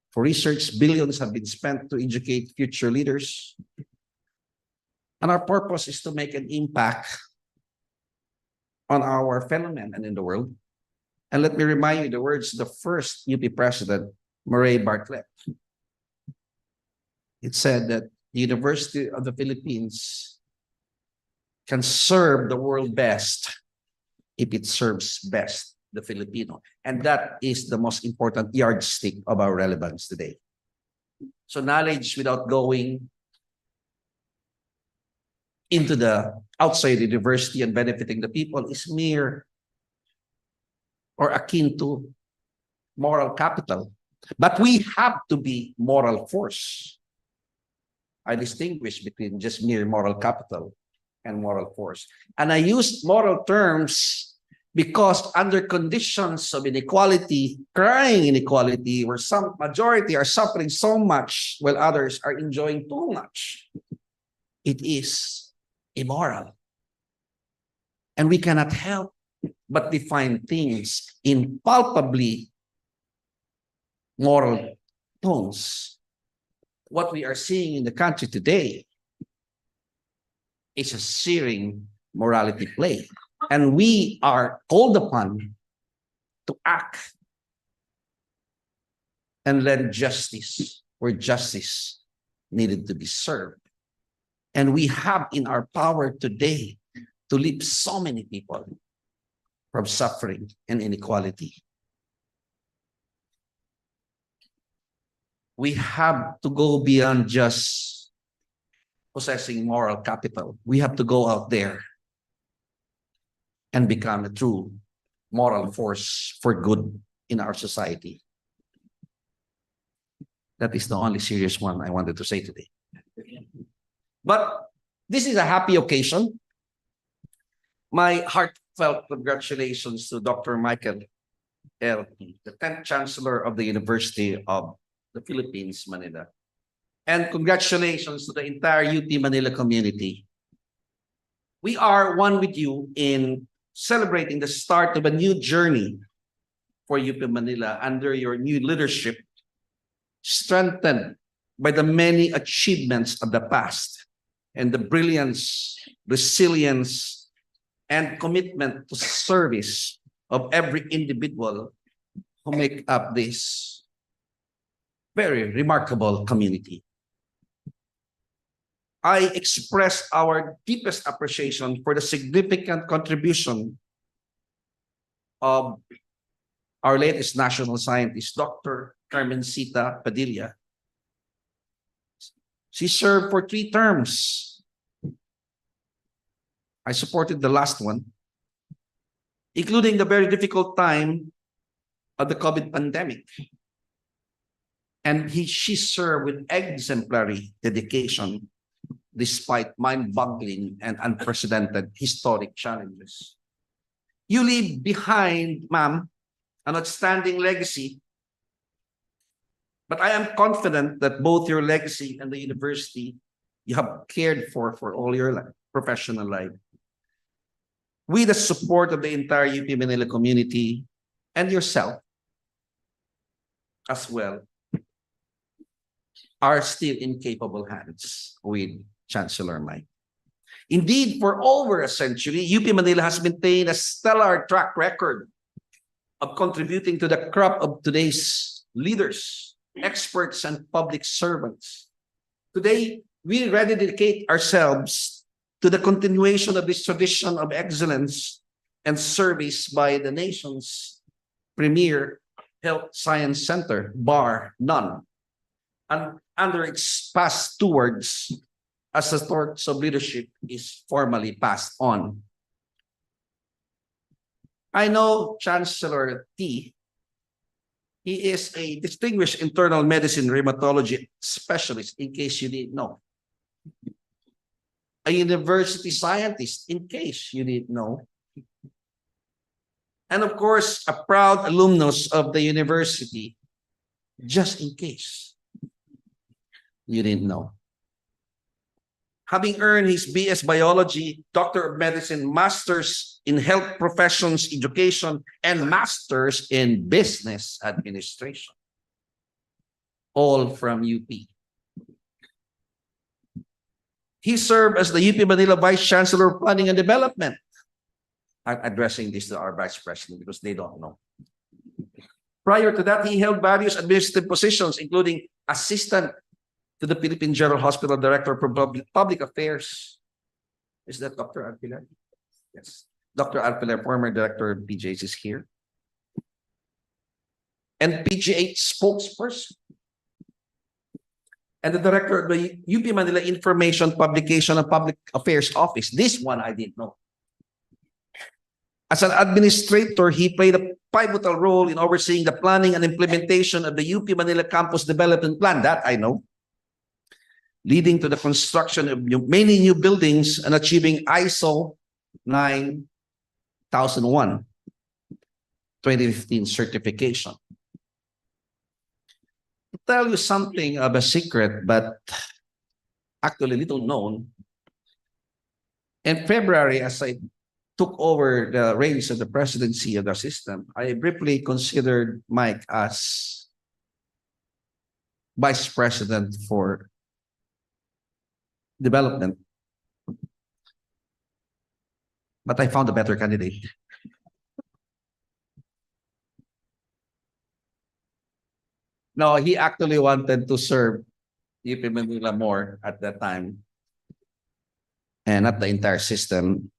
for research. Billions have been spent to educate future leaders. And our purpose is to make an impact on our fellow men and in the world. And let me remind you the words of the first UP president, Murray Bartlett. It said that the University of the Philippines can serve the world best if it serves best the Filipino. And that is the most important yardstick of our relevance today. So knowledge without going into the outside university and benefiting the people is mere or akin to moral capital. But we have to be moral force. I distinguish between just mere moral capital and moral force. And I use moral terms because under conditions of inequality, crying inequality, where some majority are suffering so much while others are enjoying too much, it is immoral. And we cannot help but define things in palpably moral tones. What we are seeing in the country today is a searing morality play. And we are called upon to act and lend justice where justice needed to be served. And we have in our power today to lift so many people from suffering and inequality. We have to go beyond just possessing moral capital. We have to go out there and become a true moral force for good in our society. That is the only serious one I wanted to say today. But this is a happy occasion. My heartfelt congratulations to Dr. Michael L., the 10th Chancellor of the University of the Philippines, Manila. And congratulations to the entire UP Manila community. We are one with you in celebrating the start of a new journey for UP Manila under your new leadership, strengthened by the many achievements of the past and the brilliance, resilience, and commitment to service of every individual who make up this very remarkable community. I express our deepest appreciation for the significant contribution of our latest national scientist, Dr. Carmencita Padilla. She served for 3 terms. I supported the last one, including the very difficult time of the COVID pandemic. And she served with exemplary dedication despite mind-boggling and unprecedented historic challenges. You leave behind, ma'am, an outstanding legacy. But I am confident that both your legacy and the university you have cared for all your professional life. With the support of the entire UP Manila community and yourself as well are still in capable hands with Chancellor Mike. Indeed, for over a century, UP Manila has maintained a stellar track record of contributing to the crop of today's leaders, experts, and public servants. Today, we ready dedicate ourselves to the continuation of this tradition of excellence and service by the nation's premier health science center, bar none, and under its past stewards as the torch of leadership is formally passed on. I know Chancellor T. He is a distinguished internal medicine rheumatology specialist, in case you didn't know. A university scientist, in case you didn't know. And of course, a proud alumnus of the university, just in case you didn't know. Having earned his BS Biology, Doctor of Medicine, Masters in Health Professions Education, and Masters in Business Administration. All from UP. He served as the UP Manila Vice Chancellor of Planning and Development. I'm addressing this to our Vice President because they don't know. Prior to that, he held various administrative positions, including Assistant to the Philippine General Hospital Director for Public Affairs. Is that Dr. Alpilar? Yes. Dr. Alpilar, former Director of PGH, is here. And PGH spokesperson. And the Director of the UP Manila Information, Publication, and Public Affairs Office. This one I didn't know. As an administrator, he played a pivotal role in overseeing the planning and implementation of the UP Manila Campus Development Plan. That I know. Leading to the construction of many new buildings and achieving ISO 9001 2015 certification. To tell you something of a secret, but actually little known, in February, as I took over the reins of the presidency of the system, I briefly considered Mike as Vice President for Development, but I found a better candidate. No, he actually wanted to serve UP Manila more at that time, and not the entire system.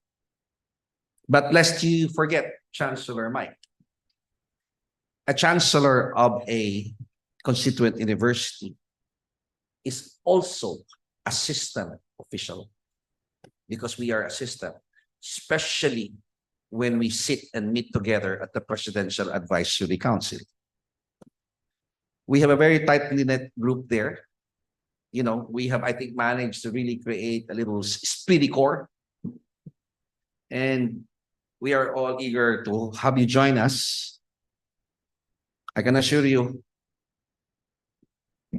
But lest you forget, Chancellor Mike, a chancellor of a constituent university is also assistant official, because we are assistant, especially when we sit and meet together at the Presidential Advisory Council. We have a very tightly knit group there. You know, we have, I think, managed to really create a little speedy core. And we are all eager to have you join us. I can assure you,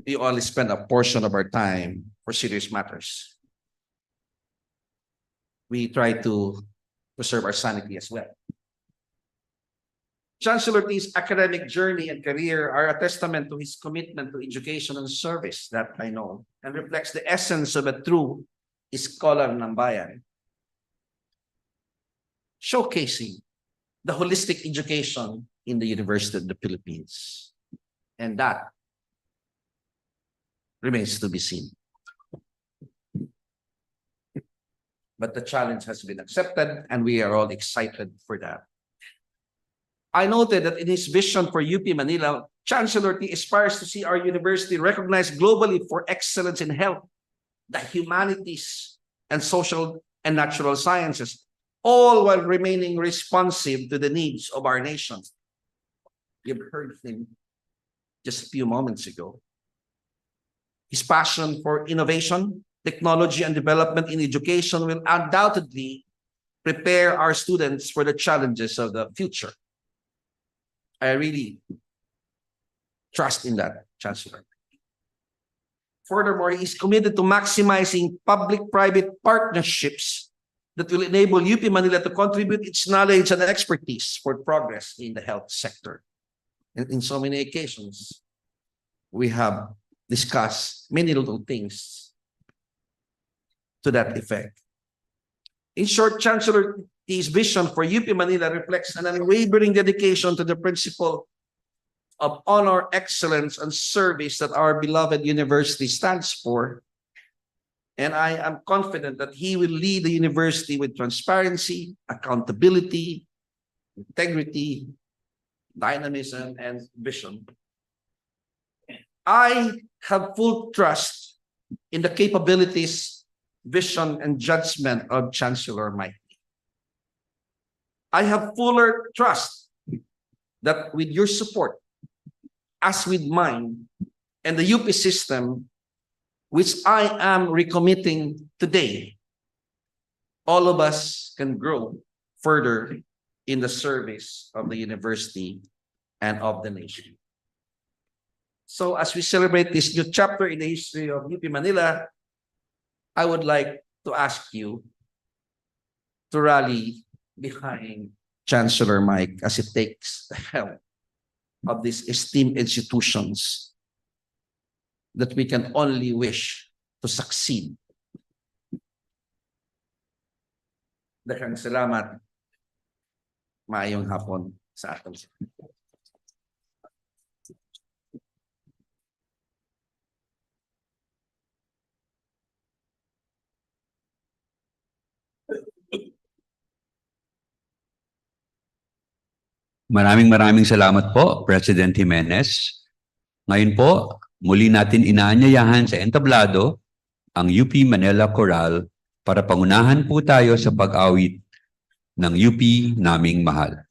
we only spend a portion of our time for serious matters. We try to preserve our sanity as well. Chancellor T's academic journey and career are a testament to his commitment to education and service, that I know, and reflects the essence of a true scholar ng bayan, showcasing the holistic education in the University of the Philippines. And that remains to be seen. But the challenge has been accepted, and we are all excited for that. I noted that in his vision for UP Manila, Chancellor T aspires to see our university recognized globally for excellence in health, the humanities, and social and natural sciences, all while remaining responsive to the needs of our nation. You've heard him just a few moments ago. His passion for innovation, technology, and development in education will undoubtedly prepare our students for the challenges of the future. I really trust in that, Chancellor. Furthermore, he is committed to maximizing public-private partnerships that will enable UP Manila to contribute its knowledge and expertise for progress in the health sector. And in so many occasions, we have discussed many little things to that effect. In short, Chancellor T's vision for UP Manila reflects an unwavering dedication to the principle of honor, excellence, and service that our beloved university stands for. And I am confident that he will lead the university with transparency, accountability, integrity, dynamism, and vision. I have full trust in the capabilities, vision, and judgment of Chancellor Mike. I have fuller trust that with your support, as with mine, and the UP system, which I am recommitting today, all of us can grow further in the service of the university and of the nation. So as we celebrate this new chapter in the history of UP Manila, I would like to ask you to rally behind Chancellor Mike as it takes the helm of these esteemed institutions that we can only wish to succeed. Daghang salamat. Maayong hapon sa atin. Maraming salamat po, President Jimenez. Ngayon po, muli natin inaanyayahan sa entablado ang UP Manila Choral para pangunahan po tayo sa pag-awit ng UP naming mahal.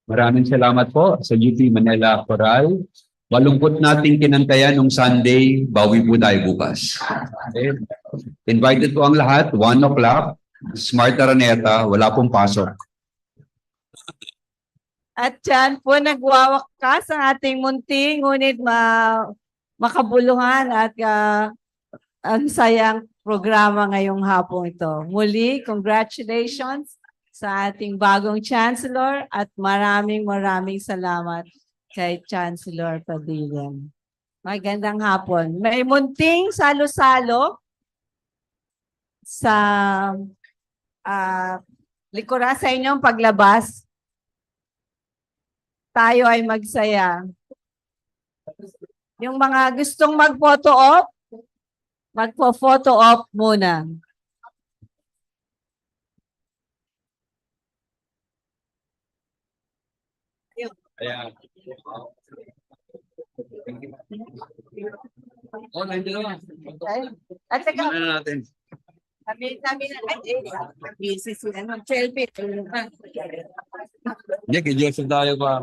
Maraming salamat po sa UP Manila Coral. Malungkot natin kinantayan nung Sunday, bawi po tayo bukas. Okay. Invited po ang lahat, 1 o'clock. Smart Araneta, wala pong pasok. At dyan po nagwawakas ang ating munting, ngunit makabuluhan at ang sayang programa ngayong hapon ito. Muli, congratulations sa ating bagong Chancellor at maraming salamat kay Chancellor Padilla. Magandang hapon. May munting salo-salo sa likuran sa inyong paglabas. Tayo ay magsaya. Yung mga gustong mag-photo op, magpo-photo op muna. Ayan. Oh, nandiyan na. At saka, Ano natin? sabi na, busy sila. 12 Hindi, kay Joseph tayo pa.